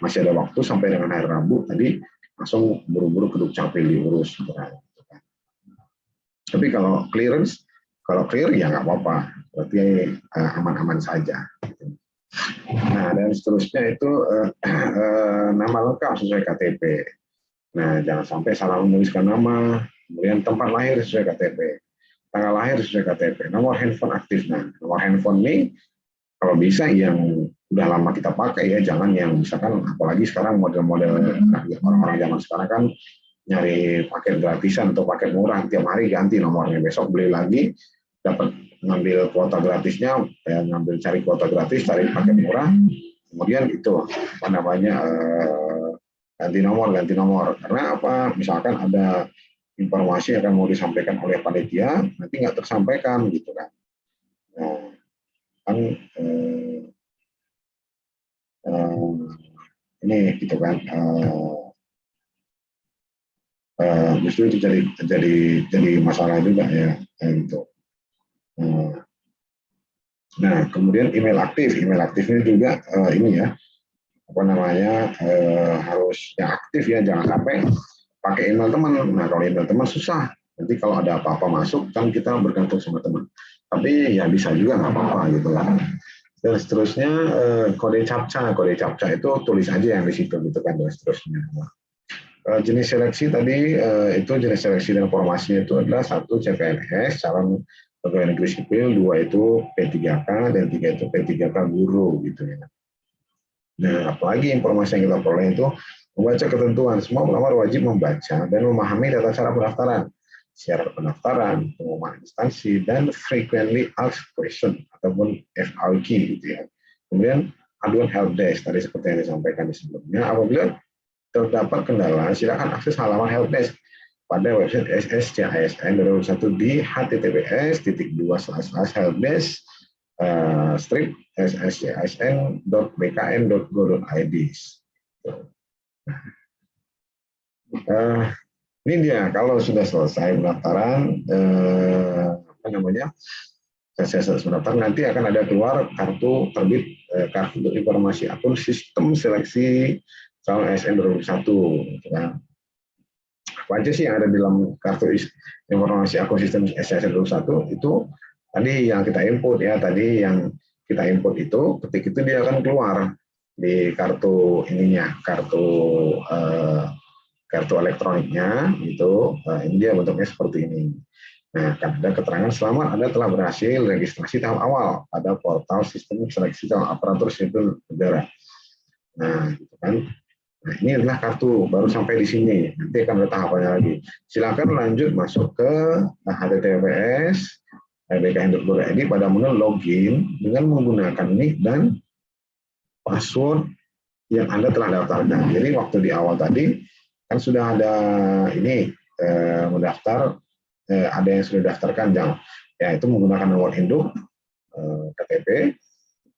masih ada waktu sampai dengan hari Rabu tadi, langsung buru-buru ke Dukcapil diurus. Gitu kan. Tapi kalau clear ya nggak apa-apa, berarti aman-aman saja. Nah, dan seterusnya itu nama lengkap sesuai KTP. Nah, jangan sampai salah menuliskan nama, kemudian tempat lahir sesuai KTP. Tanggal lahir sesuai KTP, nomor handphone aktif. Nah, nomor handphone ini kalau bisa yang udah lama kita pakai ya, jangan yang misalkan, apalagi sekarang model-model orang-orang zaman sekarang kan nyari paket gratisan atau paket murah, tiap hari ganti nomornya, besok beli lagi, dapat ngambil kuota gratisnya, ngambil cari kuota gratis, cari paket murah, kemudian itu apa namanya ganti nomor, karena apa? Misalkan ada informasi yang akan mau disampaikan oleh panitia, nanti nggak tersampaikan gitu kan. Nah, kan ini gitu kan, justru itu jadi masalah juga ya gitu. Nah, kemudian email aktif ini juga ini ya apa namanya harus yang aktif ya, jangan sampai pakai email teman. Nah, kalau email teman susah, nanti kalau ada apa-apa masuk kan kita bergantung sama teman. Tapi ya bisa juga nggak apa-apa gitu kan. Dan seterusnya kode captcha itu tulis aja yang di situ gitu kan, dan seterusnya. Jenis seleksi tadi itu jenis seleksi dan formasinya itu adalah 1 CPNS calon pegawai negeri sipil, 2 itu P3K, dan 3 itu P3K guru gitu ya. Nah, apalagi informasi yang kita peroleh itu membaca ketentuan. Semua pelamar wajib membaca dan memahami tata cara pendaftaran, syarat pendaftaran, pengumuman instansi, dan frequently asked question ataupun FAQ gitu ya. Kemudian aduan helpdesk tadi seperti yang disampaikan di sebelumnya. Apabila terdapat kendala, silakan akses halaman helpdesk pada website SSCASN 2021 di https://helpdesk /sscsn.bkn.go.id. Ini dia, kalau sudah selesai pendaftaran, apa namanya, selesai pendaftaran, nanti akan ada keluar kartu terbit, kartu informasi akun sistem seleksi calon ASN 2021. Gitu kan. Apa aja sih yang ada di dalam kartu informasi akun sistem ASN 2021 itu tadi yang kita input ya, tadi yang kita input itu, ketik itu dia akan keluar di kartu ininya, kartu elektroniknya itu, ini dia bentuknya seperti ini. Nah, akan ada keterangan selamat Anda telah berhasil registrasi tahap awal pada portal sistem seleksi calon aparatur sipil negara. Nah, gitu kan. Nah, ini adalah kartu, baru sampai di sini. Nanti akan ada tahapannya lagi. Silakan lanjut masuk ke https bkn.go.id pada menu login dengan menggunakan nick dan password yang Anda telah daftarkan. Jadi waktu di awal tadi kan sudah ada ini mendaftar, ada yang sudah daftarkan, ya itu menggunakan nomor induk KTP.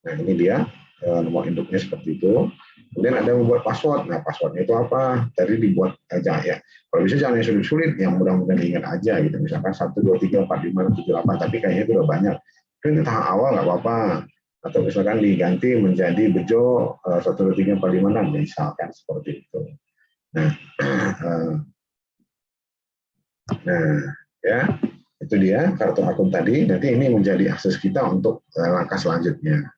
Nah, ini dia nomor induknya seperti itu. Kemudian ada membuat password. Nah, passwordnya itu apa? Tadi dibuat aja ya. Kalau bisa jangan yang sulit-sulit, yang mudah-mudahan diingat aja gitu. Misalkan 1, 2, 3, 4, 5, 6, 7, 8, tapi kayaknya itu udah banyak. Mungkin tahap awal nggak apa-apa. Atau misalkan diganti menjadi bejo 1, 2, 3, 4, 5, 6, misalkan seperti itu. Nah, ya Itu dia kartu akun tadi. Nanti ini menjadi akses kita untuk langkah selanjutnya.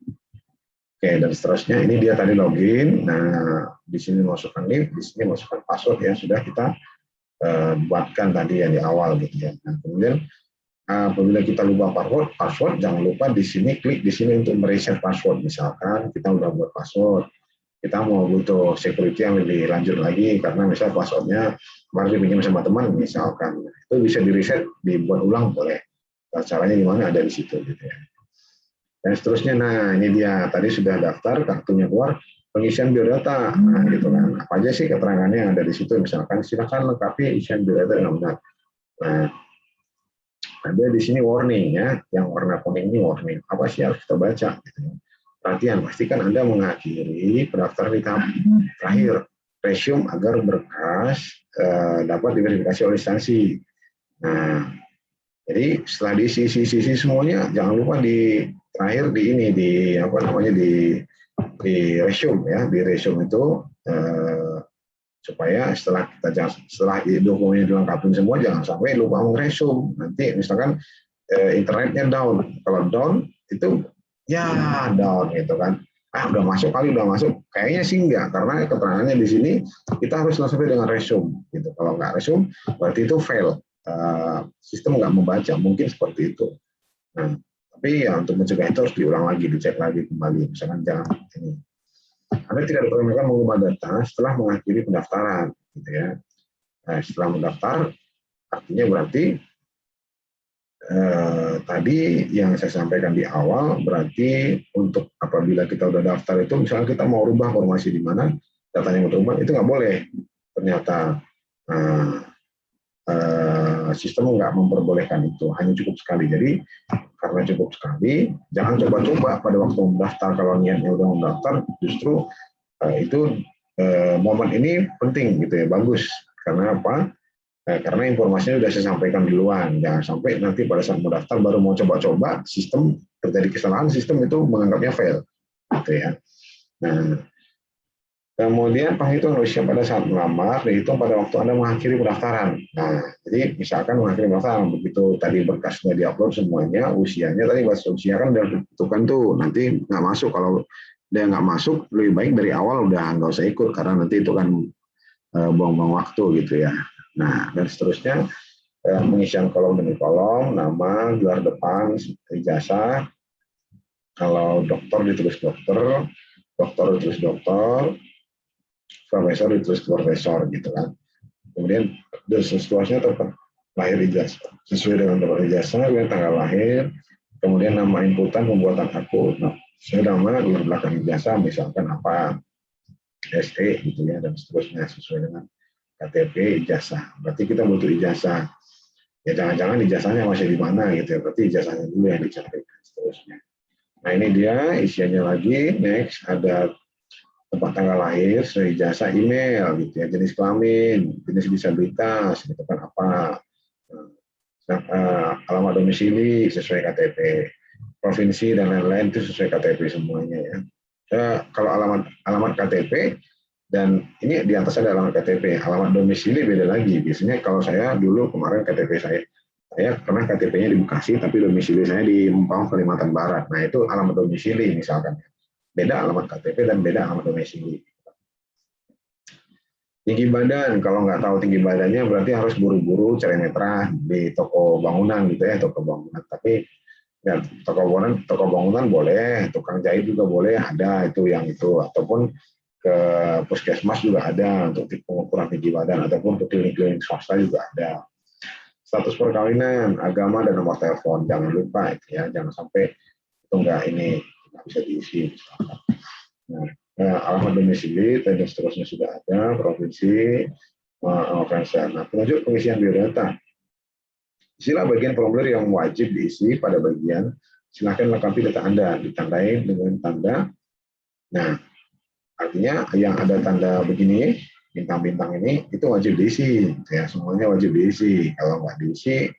Oke, dan seterusnya ini dia tadi login. Nah, di sini masukkan link, di sini masukkan password yang sudah kita buatkan tadi yang di awal gitu ya. Nah, kemudian apabila kita lupa password, jangan lupa di sini klik di sini untuk mereset password. Misalkan kita udah buat password, kita mau butuh security yang lebih lanjut lagi karena misal passwordnya kemarin dipinjam sama teman misalkan, itu bisa di reset, dibuat ulang boleh. Nah, caranya gimana ada di situ gitu ya. Dan seterusnya, nah ini dia tadi sudah daftar, kartunya keluar, pengisian biodata, nah gitu kan. Apa aja sih keterangannya yang ada di situ? Misalkan silakan lengkapi isian biodata dengan benar. Nah, ada di sini warning ya, yang warna kuning ini warning. Apa sih harus kita baca? Gitu. Perhatian, pastikan Anda mengakhiri pendaftaran di tahap terakhir, resume agar berkas dapat diverifikasi oleh instansi. Nah, jadi setelah diisi semuanya, jangan lupa di terakhir di ini di apa namanya di resume ya, di resume itu supaya setelah dokumennya dilengkapi semua jangan sampai lupa meresum. Nanti misalkan internetnya down, kalau down itu ya down gitu kan. Udah masuk kali, udah masuk. Kayaknya sih enggak, karena keterangannya di sini kita harus selesai dengan resume gitu. Kalau nggak resume berarti itu fail. Sistem nggak membaca, mungkin seperti itu. Nah, tapi ya untuk mencegah itu harus diulang lagi, dicek lagi kembali. Misalkan jangan ini. Anda tidak diperbolehkan mengubah data setelah mengakhiri pendaftaran, gitu ya. Nah, setelah mendaftar, artinya berarti tadi yang saya sampaikan di awal, berarti untuk apabila kita udah daftar itu, misalnya kita mau rubah formasi di mana, datanya mau berubah, itu nggak boleh. Ternyata sistem nggak memperbolehkan itu, hanya cukup sekali. Jadi karena cukup sekali, jangan coba-coba pada waktu mendaftar. Kalau niatnya udah mendaftar, justru itu momen ini penting gitu ya, bagus. Karena apa? Karena informasinya sudah saya sampaikan duluan. Jangan sampai nanti pada saat mendaftar baru mau coba-coba, sistem terjadi kesalahan, sistem itu menganggapnya fail, gitu ya. Nah, kemudian penghitung usia pada saat melamar dihitung pada waktu Anda mengakhiri pendaftaran. Nah, jadi misalkan mengakhiri pendaftaran, begitu tadi berkas sudah diupload semuanya, usianya tadi batas usia kan sudah ditentukan tuh, nanti nggak masuk. Kalau dia nggak masuk, lebih baik dari awal udah nggak usah ikut, karena nanti itu kan buang-buang waktu gitu ya. Nah, dan seterusnya, pengisian kolom demi kolom, nama, gelar depan, ijazah, kalau dokter ditulis dokter, dokter ditulis dokter, profesor ditulis profesor gitu kan. Kemudian seterusnya tempat lahir ijazah sesuai dengan tempat ijazah, kemudian tanggal lahir, kemudian nama inputan pembuatan akun. Nah, saya nama gelar belakang ijazah misalkan apa, SE gitu ya, dan seterusnya sesuai dengan KTP ijazah. Berarti kita butuh ijazah. Ya jangan-jangan ijazahnya masih di mana gitu ya. Berarti ijazahnya dulu yang dicari seterusnya. Nah ini dia isiannya lagi. Next ada tempat tanggal lahir, ijazah, email gitu ya, jenis kelamin, jenis disabilitas, gitu kan apa, alamat domisili sesuai KTP, provinsi dan lain-lain itu sesuai KTP semuanya ya. Kalau alamat KTP dan ini di atas ada alamat KTP, alamat domisili beda lagi. Biasanya kalau saya dulu kemarin KTP saya pernah KTP-nya di Bekasi, tapi domisili saya di Mampang, Kalimantan Barat. Nah itu alamat domisili misalkan. Beda alamat KTP dan beda alamat domisili. Tinggi badan, kalau nggak tahu tinggi badannya berarti harus buru-buru cari metra di toko bangunan gitu ya, toko bangunan. Tapi ya, toko bangunan boleh, tukang jahit juga boleh, ada itu yang itu, ataupun ke puskesmas juga ada untuk pengukuran tinggi badan, ataupun ke klinik-klinik swasta juga ada. Status perkawinan, agama, dan nomor telepon jangan lupa itu ya, jangan sampai itu nggak bisa diisi. Nah, alamat domisili dan seterusnya sudah ada, provinsi, nah, penunjuk pengisian biodata. Isilah bagian formulir yang wajib diisi pada bagian silakan lengkapi data Anda, ditandai dengan tanda. Nah, artinya yang ada tanda begini, bintang-bintang ini, itu wajib diisi. Ya, semuanya wajib diisi. Kalau nggak diisi,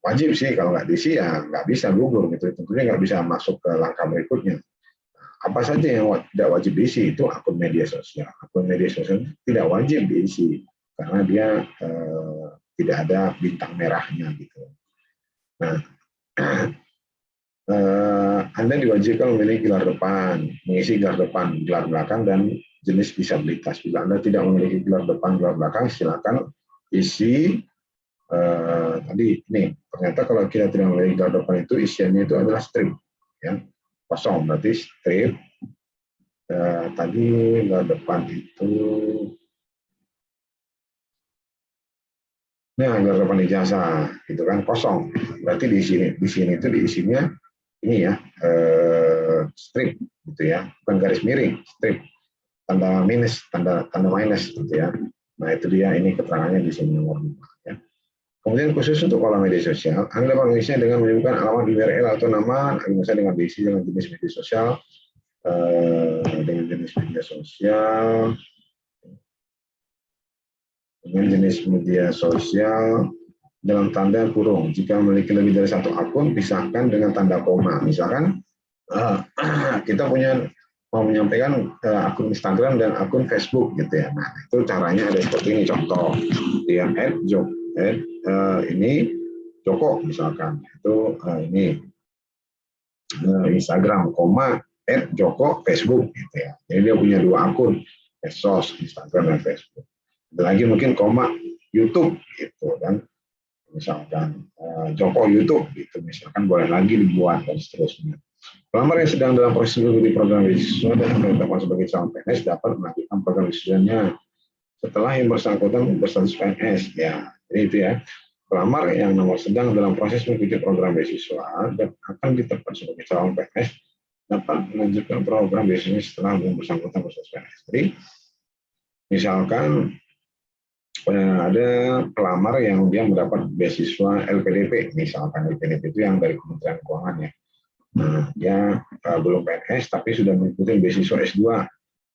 wajib sih. Kalau nggak diisi, ya nggak bisa gugur. Gitu. Tentunya nggak bisa masuk ke langkah berikutnya. Apa saja yang tidak wajib diisi itu akun media sosial. Akun media sosial tidak wajib diisi karena dia tidak ada bintang merahnya gitu. Nah, Anda diwajibkan memilih gelar depan, mengisi gelar depan, gelar belakang, dan jenis disabilitas. Bila Anda tidak memiliki gelar depan, gelar belakang, silakan isi tadi ini. Ternyata kalau kita tidak memiliki gelar depan itu isiannya itu adalah strip, ya, kosong. Berarti strip tadi gelar depan itu. Nah, gelar depan ijazah, gitu kan, kosong. Berarti di sini itu diisinya ini ya, strip, gitu ya, bukan garis miring, strip, tanda minus, tanda minus, gitu ya. Nah, itu dia, ini keterangannya di sini nomor 5. Ya. Kemudian khusus untuk kolom media sosial, Anda dapat mengisinya dengan menyebutkan alamat URL atau nama, misalnya dengan diisi dengan jenis media sosial, dengan jenis media sosial, dalam tanda kurung. Jika memiliki lebih dari satu akun, pisahkan dengan tanda koma. Misalkan kita mau menyampaikan akun Instagram dan akun Facebook gitu ya. Nah, itu caranya ada seperti ini, contoh yang ini Joko misalkan, itu ini Instagram, koma Joko Facebook gitu ya. Jadi dia punya 2 akun, medsos, Instagram dan Facebook. Ada lagi mungkin koma YouTube gitu kan, misalkan Joko YouTube gitu, misalkan boleh lagi dibuat dan seterusnya. Pelamar yang sedang dalam proses mengikuti program beasiswa dan ditetapkan sebagai calon PNS dapat melanjutkan program beasiswanya setelah yang bersangkutan berstatus PNS. Ya, jadi itu ya. Pelamar yang sedang dalam proses mengikuti program beasiswa dan akan ditetapkan sebagai calon PNS dapat melanjutkan program beasiswa setelah yang bersangkutan berstatus PNS. Jadi, misalkan ada pelamar yang dia mendapat beasiswa LPDP, misalkan LPDP itu yang dari Kementerian Keuangan ya. Nah, dia belum PNS tapi sudah mengikuti beasiswa S2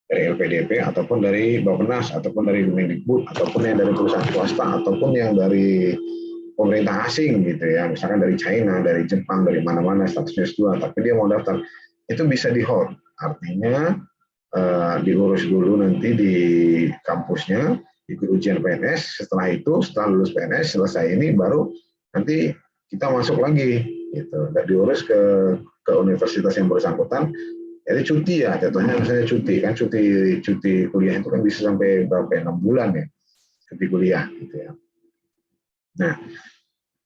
dari LPDP ataupun dari Bappenas ataupun dari Kemendikbud ataupun yang dari perusahaan swasta ataupun yang dari pemerintah asing gitu ya, misalkan dari China, dari Jepang, dari mana-mana statusnya S2 tapi dia mau daftar, itu bisa di hold, artinya diurus dulu nanti di kampusnya, ikut ujian PNS, setelah itu setelah lulus PNS selesai ini baru nanti kita masuk lagi gitu, dan diurus ke universitas yang bersangkutan. Jadi cuti ya, jatuhnya misalnya cuti kan, cuti kuliah itu kan bisa sampai berapa 6 bulan ya, cuti kuliah gitu ya. Nah,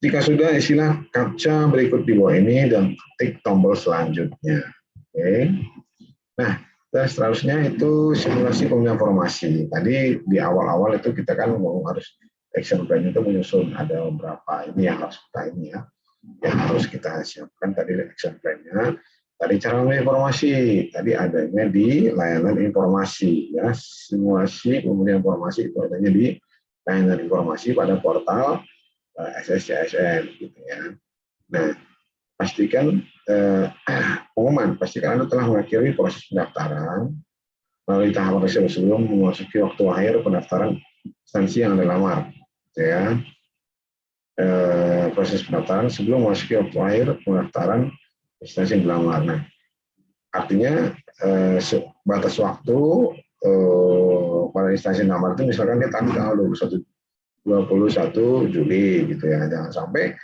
jika sudah isilah captcha berikut di bawah ini dan ketik tombol selanjutnya. Oke. Nah, dan seterusnya itu simulasi pemilihan formasi. Tadi di awal-awal itu kita kan mau harus action plan itu menyusun ada beberapa ini yang harus kita ini ya, yang harus kita siapkan tadi action plan-nya. Tadi cara memilih informasi, tadi adanya di layanan informasi ya, simulasi pemilihan informasi itu adanya di layanan informasi pada portal SSCSN gitu ya. Nah, pastikan pastikan Anda telah mengakhiri proses pendaftaran melalui tahapan tersebut sebelum memasuki waktu akhir pendaftaran instansi yang Anda lamar gitu ya. Proses pendaftaran sebelum memasuki waktu akhir pendaftaran instansi yang dilamar. Nah, artinya batas waktu pada instansi lamar itu misalkan dia tanggal 21 Juli gitu ya, jangan sampai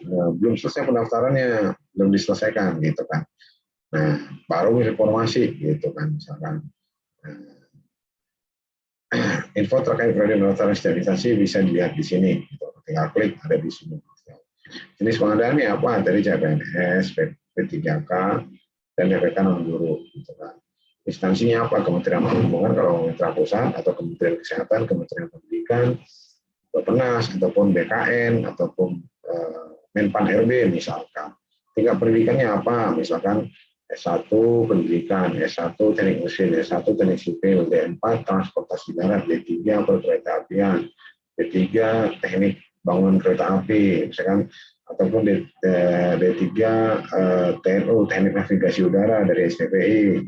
belum selesai pendaftarannya, belum diselesaikan gitu kan. Nah, baru informasi gitu kan, misalkan info terkait periode pendaftaran sterilisasi bisa dilihat di sini. Gitu. Tinggal klik ada di sini. Jenis pengadaannya apa? Dari CPNS, P3K, dan DPK non-guru. Gitu kan. Instansinya apa? Kementerian Perhubungan kalau mitra pusat, atau Kementerian Kesehatan, Kementerian Pendidikan, Bappenas, ataupun BKN, ataupun Menpan RB misalkan. Tingkat pendidikannya apa? Misalkan S1 pendidikan, S1 teknik mesin, S1 teknik sipil, D4 transportasi darat, D3 perkereta apian, D3 teknik bangunan kereta api, misalkan, ataupun D3 TNU teknik navigasi udara dari STPI,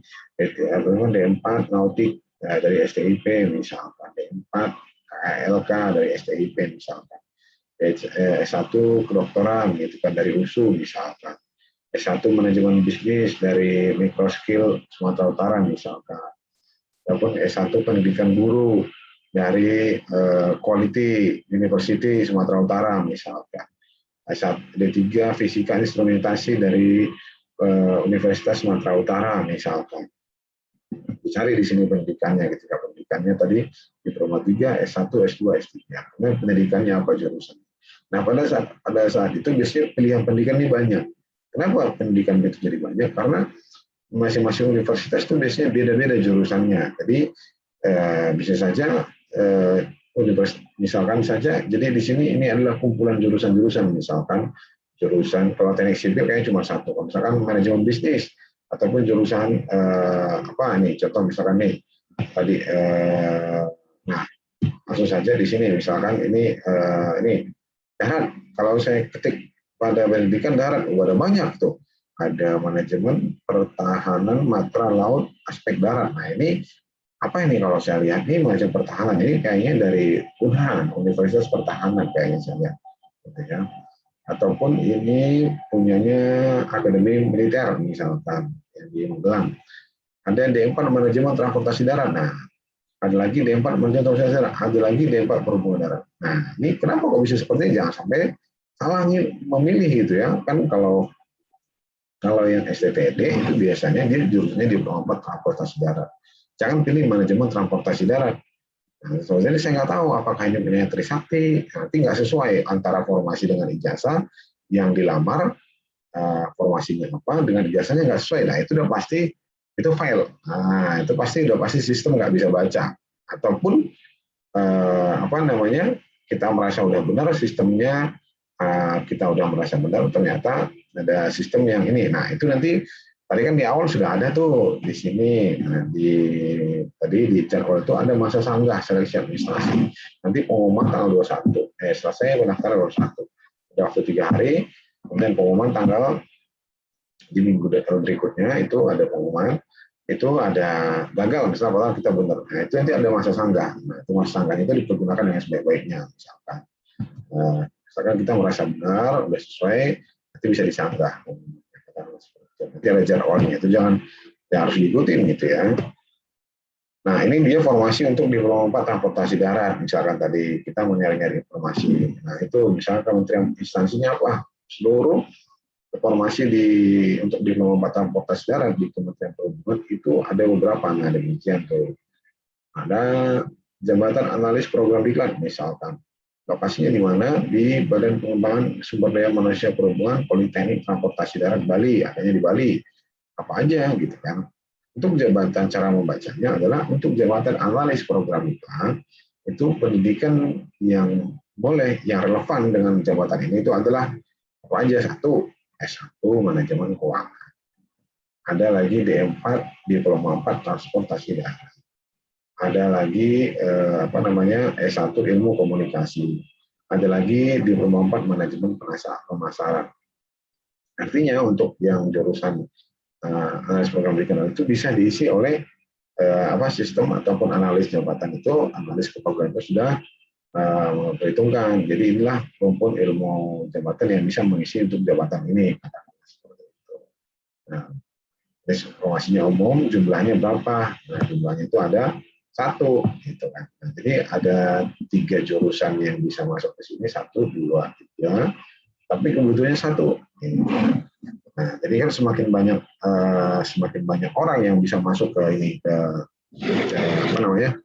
ataupun D4 nautik dari STIP misalkan, D4 KLK dari STIP misalkan, S1 kedokteran gitu kan dari USU misalkan, S1 manajemen bisnis dari Microskill Sumatera Utara misalkan. ataupun S1 pendidikan guru dari Quality University Sumatera Utara misalkan. D3 Fisika Instrumentasi dari Universitas Sumatera Utara misalkan. Dicari di sini pendidikannya, ketika pendidikannya tadi diploma 3, S1, S2, S3. Kemudian pendidikannya apa jurusan. Nah, pada saat itu biasanya pilihan pendidikan ini banyak. Kenapa pendidikan itu jadi banyak? Karena masing-masing universitas itu biasanya beda-beda jurusannya. Jadi bisa saja misalkan saja, jadi di sini ini adalah kumpulan jurusan-jurusan, misalkan jurusan kalau teknik sipil kayaknya cuma satu, misalkan manajemen bisnis ataupun jurusan apa nih, contoh misalkan nih tadi, nah langsung saja di sini misalkan ini darat, kalau saya ketik pada pendidikan darat, ada banyak tuh, ada manajemen pertahanan matra laut aspek darat. Nah ini apa ini kalau saya lihat ini macam pertahanan, ini kayaknya dari UNHAN, Universitas Pertahanan kayaknya saya lihat, gitu ya. Ataupun ini punyanya Akademi Militer misalkan yang di Magelang. Ada D4 Manajemen Transportasi Darat. Nah, ada lagi D4 Manajemen Transportasi Darat, ada lagi D4 Perhubungan Darat. Nah, ini kenapa kok bisa seperti ini? Jangan sampai salah memilih gitu ya. Kan kalau yang STTD itu biasanya dia jurusannya di Diploma 4 Transportasi Darat. Jangan pilih manajemen transportasi darat. Nah, jadi saya nggak tahu apakah ini punya Trisakti, nanti nggak sesuai antara formasi dengan ijazah yang dilamar, formasinya apa, dengan ijazahnya nggak sesuai. Nah, itu udah pasti, itu fail. Nah, itu pasti udah pasti sistem nggak bisa baca. Ataupun apa namanya, kita merasa udah benar sistemnya, kita udah merasa benar, ternyata ada sistem yang ini. Nah, itu nanti tadi kan di awal sudah ada tuh di sini, tadi di jadwal itu ada masa sanggah seleksi administrasi. Nanti pengumuman tanggal 21. Selesai pendaftaran 21. Ada waktu 3 hari, kemudian pengumuman tanggal di minggu berikutnya itu ada pengumuman, itu ada gagal misalnya kita benar. Nah, itu nanti ada masa sanggah. Nah, itu masa sanggah itu dipergunakan dengan sebaik-baiknya misalkan. Misalkan kita merasa benar, udah sesuai, nanti bisa disanggah. Nanti ada jadwalnya, itu jangan harus diikutin gitu ya. Nah, ini dia formasi untuk Diploma 4 Transportasi Darat. Misalkan tadi kita mau nyari-nyari informasi. Nah, itu misalkan kementerian instansinya apa? Seluruh formasi untuk Diploma 4 Transportasi Darat di Kementerian Perhubungan itu ada beberapa. Nah, demikian tuh. Ada Jabatan Analis Program Diklat misalkan. Lokasinya di mana? Di Badan Pengembangan Sumber Daya Manusia Perhubungan Politeknik Transportasi Darat Bali, adanya di Bali. Apa aja gitu kan. Untuk jabatan, cara membacanya adalah untuk jabatan analis program diklat, itu pendidikan yang boleh, yang relevan dengan jabatan ini itu adalah apa aja? Satu, S1 Manajemen Keuangan. Ada lagi D4 Diploma 4 Transportasi Darat. Ada lagi apa namanya, S1 Ilmu Komunikasi. Ada lagi Diploma 4 Manajemen Pemasaran. Artinya untuk yang jurusan analis program dikenal itu bisa diisi oleh sistem ataupun analis jabatan itu, analis program itu sudah memperhitungkan. Jadi inilah rumpun ilmu jabatan yang bisa mengisi untuk jabatan ini. Nah, informasinya umum, jumlahnya berapa? Nah, jumlahnya itu ada 1, gitu kan. Nah, jadi ada 3 jurusan yang bisa masuk ke sini, 1, 2, 3, tapi kebutuhannya 1. Nah, jadi kan semakin banyak orang yang bisa masuk ke ini, ke apa namanya,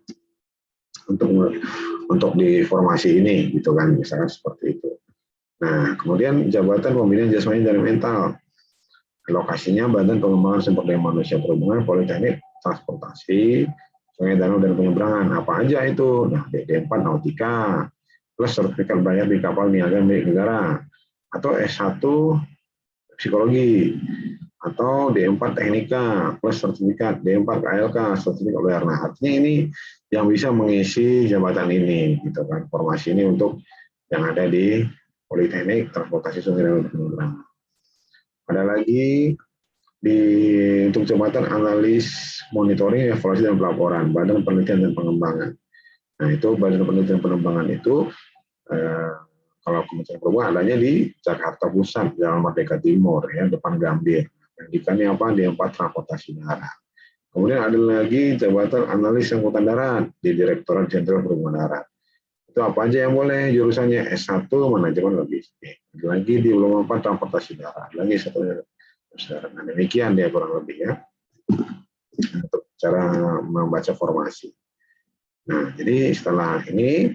untuk di formasi ini, gitu kan, misalkan seperti itu. Nah, kemudian jabatan pembinaan jasmani dan mental. Lokasinya Badan Pengembangan Sumber Daya Manusia Perhubungan Politeknik Transportasi Sungai Danau dan Penyeberangan. Apa aja itu? Nah, D4 Nautika plus sertifikat bayar di kapal niaga milik negara, atau S1 Psikologi, atau D4 Teknika plus sertifikat, D4 KLK sertifikat bayar. Nah, artinya ini yang bisa mengisi jabatan ini, gitu kan, formasi ini untuk yang ada di Politeknik Transportasi Sungai Danau dan Penyeberangan. Ada lagi untuk jabatan analis monitoring, evaluasi dan pelaporan, Badan Penelitian dan Pengembangan. Nah, itu Badan Penelitian dan Pengembangan itu kalau Kementerian Perhubungan adanya di Jakarta Pusat, Jalan Merdeka Timur, ya, depan Gambir. Pendidikannya apa? D4 Transportasi Darat. Kemudian ada lagi jabatan analis angkutan darat di Direktorat Jenderal Perhubungan Darat. Itu apa aja yang boleh jurusannya? S1 manajemen logistik. Ada lagi di Diploma 4 transportasi darat. Lagi satu darat. Nah, demikian dia kurang lebih ya untuk cara membaca formasi. Nah, jadi setelah ini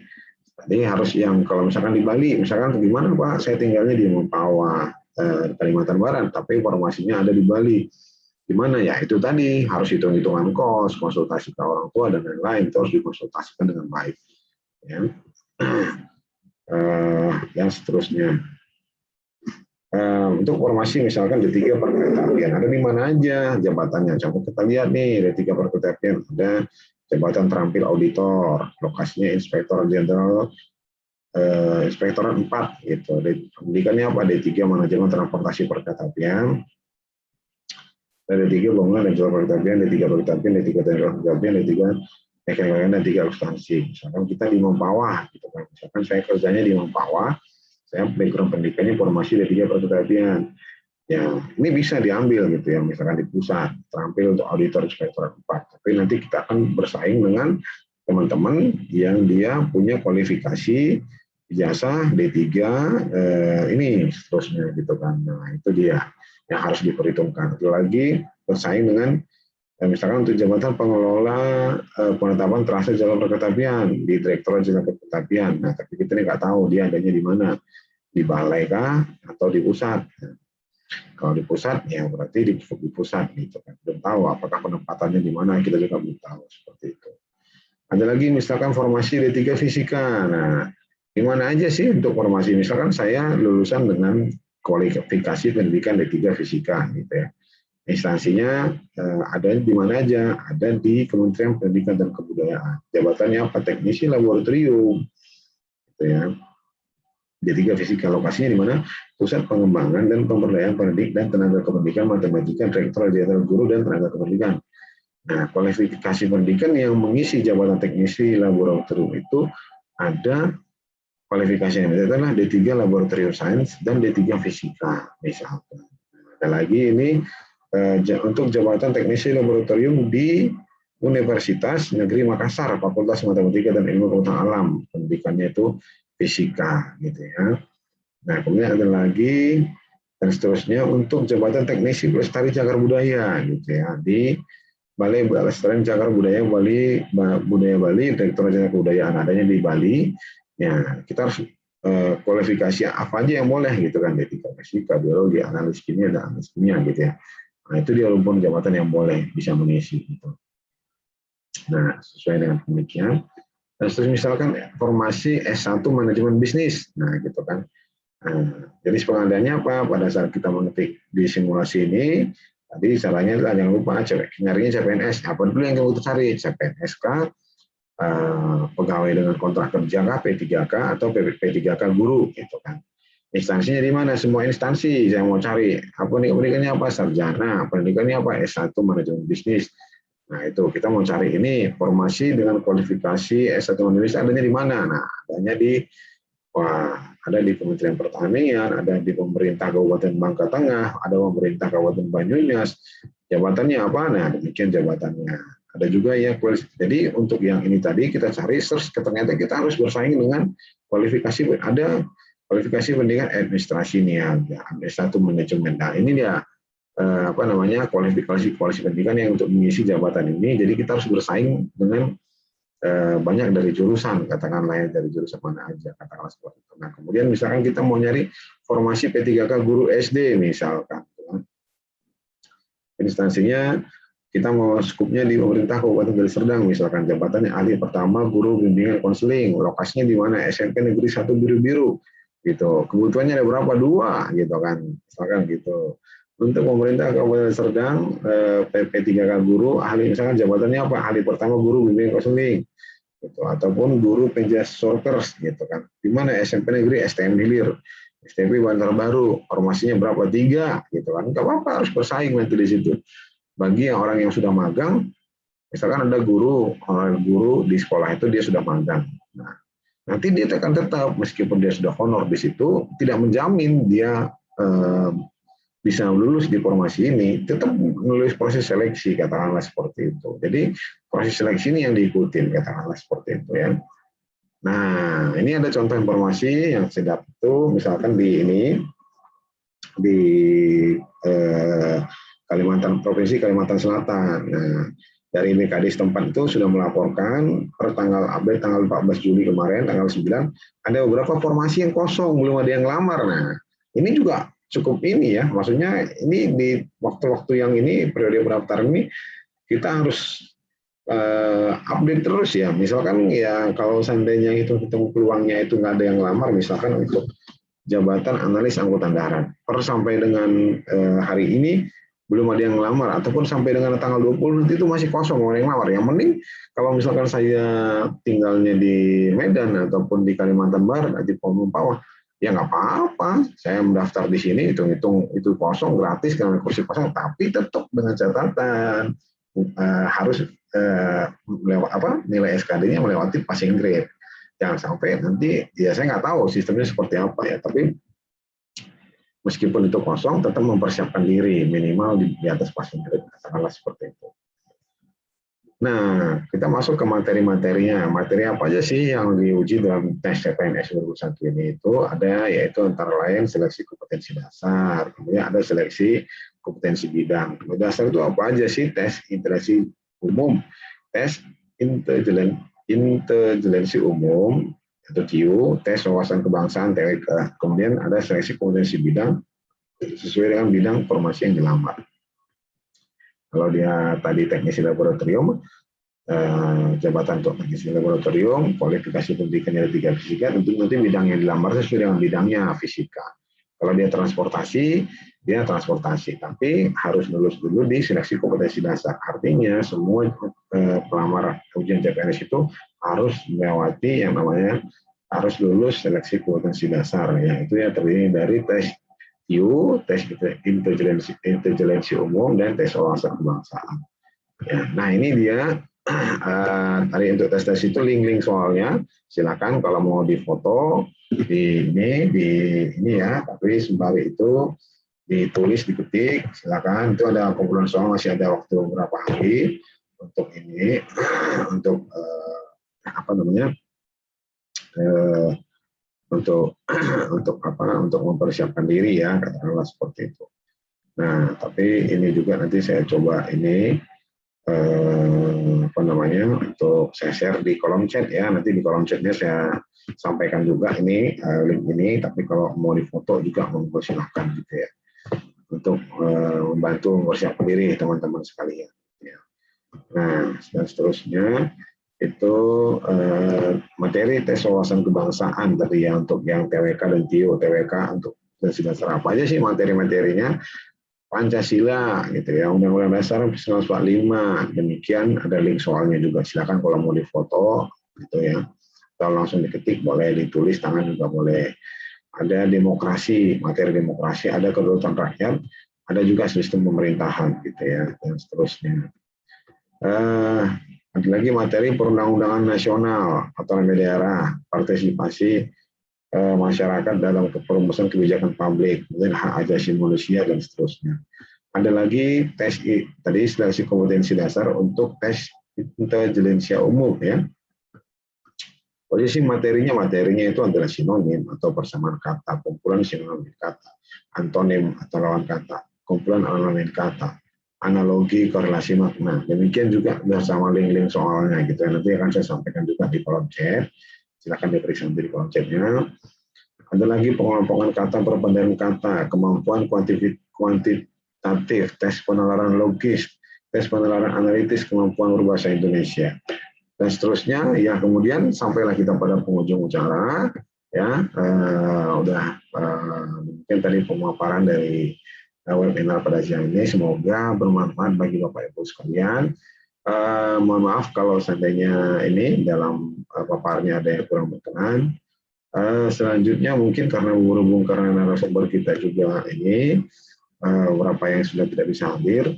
tadi harus yang kalau misalkan di Bali, misalkan gimana Pak? Saya tinggalnya di Mempawah, Kalimantan Barat, tapi formasinya ada di Bali. Gimana ya? Itu tadi harus hitung-hitungan kos, konsultasi ke orang tua dan lain-lain, terus dikonsultasikan dengan baik. Ya. Yang seterusnya. Untuk formasi misalkan D3 perkeretaapian, ada di mana aja jabatannya? Coba kita lihat nih, D3 perkeretaapian, ada jabatan terampil auditor, lokasinya Inspektorat Jenderal Inspektorat 4 gitu. Pendidikannya apa? D3 manajemen transportasi perkeretaapian, D3 bangunan dan jual perkeretaapian, D3 perkeretaapian, D3 teknik perkeretaapian, D3 teknik dan 3 substansi. Misalkan kita di Mempawah gitu kan. Misalkan saya kerjanya di Mempawah, saya background pendidikannya formasi D3 perkeretaapian. Ya, ini bisa diambil gitu ya, misalkan di pusat, terampil untuk auditor Inspektorat 4. Tapi nanti kita akan bersaing dengan teman-teman yang dia punya kualifikasi ijazah D3 ini seterusnya gitu kan. Nah, itu dia yang harus diperhitungkan. Itu lagi bersaing dengan misalkan untuk jabatan pengelola penetapan trase jalur perkeretaapian di Direktorat Jenderal Perkeretaapian. Nah, tapi kita nggak tahu dia adanya di mana, di balai kah atau di pusat. Kalau di pusat ya berarti di pusat gitu kan. Belum tahu apakah penempatannya di mana, kita juga belum tahu seperti itu. Ada lagi misalkan formasi D3 fisika. Nah, di mana aja sih untuk formasi? Misalkan saya lulusan dengan kualifikasi pendidikan D3 fisika gitu ya. Instansinya ada di mana aja? Ada di Kementerian Pendidikan dan Kebudayaan. Jabatannya apa? Teknisi laboratorium. Gitu ya. D3 fisika, lokasinya di mana? Pusat Pengembangan dan Pemberdayaan Pendidik dan Tenaga Kependidikan Matematika Direktorat Jenderal Guru dan Tenaga Kependidikan. Nah, kualifikasi pendidikan yang mengisi jabatan teknisi laboratorium itu ada kualifikasinya. Adalah D3 Laboratorium Science dan D3 Fisika misalkan. Ada lagi ini untuk jabatan teknisi laboratorium di Universitas Negeri Makassar, Fakultas Matematika dan Ilmu Pengetahuan Alam. Pendidikannya itu fisika gitu ya. Nah, kemudian ada lagi dan seterusnya untuk jabatan teknisi pelestari cagar budaya gitu ya di Balai Pelestarian Cagar Budaya Bali, Direktorat Jenderal Kebudayaan adanya di Bali. Ya, kita harus kualifikasi apa aja yang boleh gitu kan, D3 fisika, biologi, analis kimia dan analis kimia gitu ya. Nah, itu dia rumpun jabatan yang boleh bisa mengisi gitu. Nah, sesuai dengan demikian. Dan terus misalkan formasi S1 manajemen bisnis. Nah, gitu kan. Nah, jadi pengadanya apa? Pada saat kita mengetik di simulasi ini, tadi caranya jangan lupa nyarinya CPNS. Apa dulu yang kita cari? CPNS-K, pegawai dengan kontrak kerja P3K atau P3K guru gitu kan. Instansinya di mana? Semua instansi saya mau cari. Apa nih pendidikannya apa? Sarjana. Pendidikannya apa? S1 manajemen bisnis. Nah, itu kita mau cari ini formasi dengan kualifikasi S1 manajemen bisnis adanya di mana? Nah, adanya di ada di Kementerian Pertanian, ada di pemerintah Kabupaten Bangka Tengah, ada pemerintah Kabupaten Banyumas. Jabatannya apa? Nah, demikian jabatannya. Ada juga ya, jadi untuk yang ini tadi kita cari search, ternyata kita harus bersaing dengan kualifikasi, ada kualifikasi pendidikan administrasi niaga, S1 manajemen. Nah, ini dia kualifikasi pendidikan yang untuk mengisi jabatan ini. Jadi kita harus bersaing dengan banyak dari jurusan, katakanlah dari jurusan mana aja, katakanlah seperti itu. Nah, kemudian misalkan kita mau nyari formasi P3K guru SD misalkan, instansinya kita mau skupnya di pemerintah Kabupaten Deli Serdang, misalkan jabatannya ahli pertama guru bimbingan konseling, lokasinya di mana? SMP Negeri 1 Biru-Biru, gitu. Kebutuhannya ada berapa? 2, gitu kan, misalkan gitu. Untuk pemerintah Kabupaten Deli Serdang, P3K guru, ahli misalkan jabatannya apa? Ahli pertama guru bimbingan konseling, gitu. Ataupun guru penjas sorkers, gitu kan. Di mana? SMP Negeri STM Hilir, STP Bantar Baru, formasinya berapa? 3, gitu kan. Enggak apa-apa, harus bersaing nanti di situ. Bagi orang yang sudah magang, misalkan ada orang guru di sekolah itu dia sudah magang. Nah, nanti dia akan tetap meskipun dia sudah honor di situ, tidak menjamin dia bisa lulus di formasi ini, tetap melalui proses seleksi, katakanlah seperti itu. Jadi proses seleksi ini yang diikutin, katakanlah seperti itu ya. Nah, ini ada contoh informasi yang saya dapat itu, misalkan di ini, di Provinsi Kalimantan Selatan. Nah, dari BKD setempat itu sudah melaporkan per tanggal update tanggal 14 Juli kemarin, tanggal 9, ada beberapa formasi yang kosong, belum ada yang lamar. Nah, ini juga cukup ini ya, maksudnya ini di waktu-waktu yang ini, periode pendaftaran ini, kita harus update terus ya. Misalkan ya kalau seandainya itu peluangnya itu nggak ada yang lamar, misalkan untuk jabatan analis angkutan darat. Sampai dengan hari ini belum ada yang lamar, ataupun sampai dengan tanggal 20 nanti itu masih kosong, orang yang lamar. Yang penting kalau misalkan saya tinggalnya di Medan ataupun di Kalimantan Barat, di Pamumpawah, ya nggak apa-apa. Saya mendaftar di sini, hitung-hitung itu kosong, gratis karena kursi kosong, tapi tetap dengan catatan harus nilai SKD-nya melewati passing grade. Jangan sampai nanti, ya saya nggak tahu sistemnya seperti apa ya, tapi meskipun itu kosong, tetap mempersiapkan diri minimal di atas passing grade, katakanlah seperti itu. Nah, kita masuk ke materi-materinya. Materi apa aja sih yang diuji dalam tes CPNS 2001 ini? Itu ada, yaitu antara lain seleksi kompetensi dasar, kemudian ada seleksi kompetensi bidang. Dasar itu apa aja sih? Tes interaksi umum, tes intelijensi umum, atau TIU, tes wawasan kebangsaan, TWK. Kemudian ada seleksi kompetensi bidang, sesuai dengan bidang formasi yang dilamar. Kalau dia tadi teknisi laboratorium, jabatan untuk teknisi laboratorium, kualifikasi pendidikan ada 3 fisika, tentu nanti bidang yang dilamar sesuai dengan bidangnya fisika. Kalau dia transportasi, tapi harus lulus dulu di seleksi kompetensi dasar. Artinya semua pelamar ujian CPNS itu harus melewati yang namanya harus lulus seleksi kompetensi dasar. Ya, itu ya terdiri dari tes TIU, tes intelijensi umum, dan tes wawasan kebangsaan. Ya, nah ini dia tadi untuk tes itu link-link soalnya. Silakan kalau mau difoto di ini ya, tapi sembari itu ditulis, diketik, silakan. Itu ada kumpulan soal, masih ada waktu beberapa hari untuk ini, untuk untuk mempersiapkan diri ya, katakanlah seperti itu. Nah, tapi ini juga nanti saya coba ini untuk saya share di kolom chat ya. Nanti di kolom chatnya saya sampaikan juga ini link ini. Tapi kalau mau difoto juga monggo silahkan gitu ya, untuk membantu mempersiapkan diri teman-teman sekalian. Ya. Nah, dan seterusnya itu materi tes wawasan kebangsaan tadi ya, untuk yang TWK dan TIU. TWK untuk dasar apa aja sih materi-materinya? Pancasila gitu ya, Undang-Undang Dasar 1945. Demikian ada link soalnya juga. Silakan kalau mau difoto gitu ya, atau langsung diketik boleh, ditulis tangan juga boleh. Ada demokrasi, materi demokrasi, ada kedaulatan rakyat, ada juga sistem pemerintahan gitu ya, dan seterusnya. Ada lagi materi perundang-undangan nasional, otonomi daerah, partisipasi masyarakat dalam perumusan kebijakan publik, kemudian hak asasi manusia, dan seterusnya. Ada lagi tes tadi seleksi kompetensi dasar untuk tes intelijensia umum ya. Posisi materinya itu adalah sinonim atau persamaan kata, kumpulan sinonim kata, antonim atau lawan kata, kumpulan anonim kata, analogi, korelasi makna. Demikian juga bersama link-link soalnya gitu ya. Nanti akan saya sampaikan juga di kolom chat. Silakan diperiksa di kolom chatnya. Ada lagi pengelompokan kata, perbandingan kata, kemampuan kuantitatif, tes penalaran logis, tes penalaran analitis, kemampuan berbahasa Indonesia, dan seterusnya. Ya, kemudian sampailah kita pada penghujung acara. Ya, mungkin tadi pemaparan dari webinar pada siang ini. Semoga bermanfaat bagi Bapak Ibu sekalian. Mohon maaf kalau seandainya ini dalam paparnya ada yang kurang berkenan. Selanjutnya mungkin karena berhubung karena narasumber kita juga ini beberapa yang sudah tidak bisa hadir.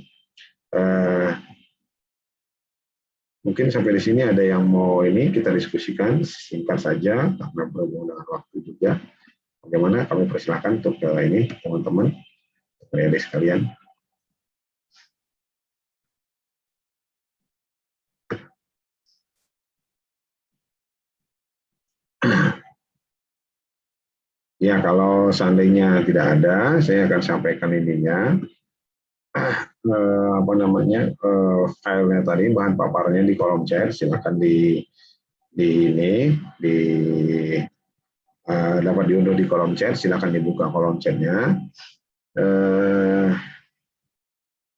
Mungkin sampai di sini ada yang mau ini kita diskusikan singkat saja karena berhubung dengan waktu juga. Bagaimana, kami persilakan untuk ini teman-teman. adik-adik sekalian. Ya, kalau seandainya tidak ada, saya akan sampaikan ininya. Apa namanya, filenya tadi, bahan paparnya di kolom chat, silakan di dapat diunduh di kolom chat, silakan dibuka kolom chatnya.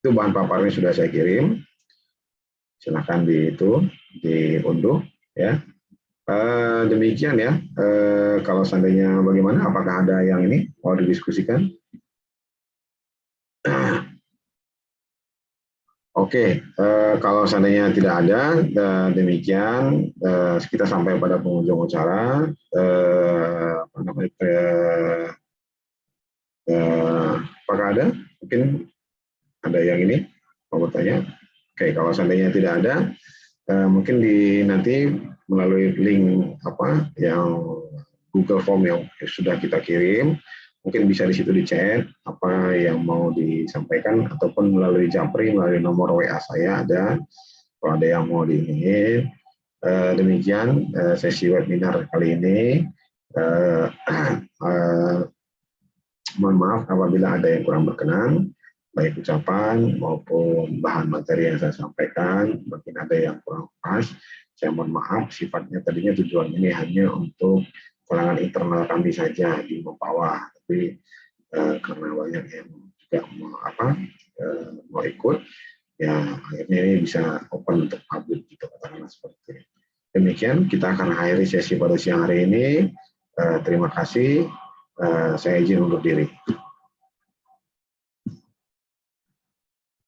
Itu bahan paparnya sudah saya kirim, silakan diunduh ya. Demikian ya. Kalau seandainya bagaimana, apakah ada yang ini mau didiskusikan? Oke, kalau seandainya tidak ada, demikian kita sampai pada penghujung acara. Apakah ada? Mungkin ada yang ini mau bertanya. Oke, kalau seandainya tidak ada, mungkin nanti melalui link apa yang Google Form yang sudah kita kirim, mungkin bisa di situ dicek apa yang mau disampaikan, ataupun melalui Japri, melalui nomor WA saya ada, kalau ada yang mau diingin. Demikian sesi webinar kali ini. Mohon maaf apabila ada yang kurang berkenan, baik ucapan maupun bahan materi yang saya sampaikan, mungkin ada yang kurang pas. Saya mohon maaf, sifatnya tadinya tujuan ini hanya untuk kalangan internal kami saja di Mempawah, tapi karena banyak yang juga mau ikut, ya akhirnya ini bisa open untuk publik gitu, katakanlah seperti itu. Demikian kita akan akhiri sesi pada siang hari ini. Terima kasih. Saya izin undur diri.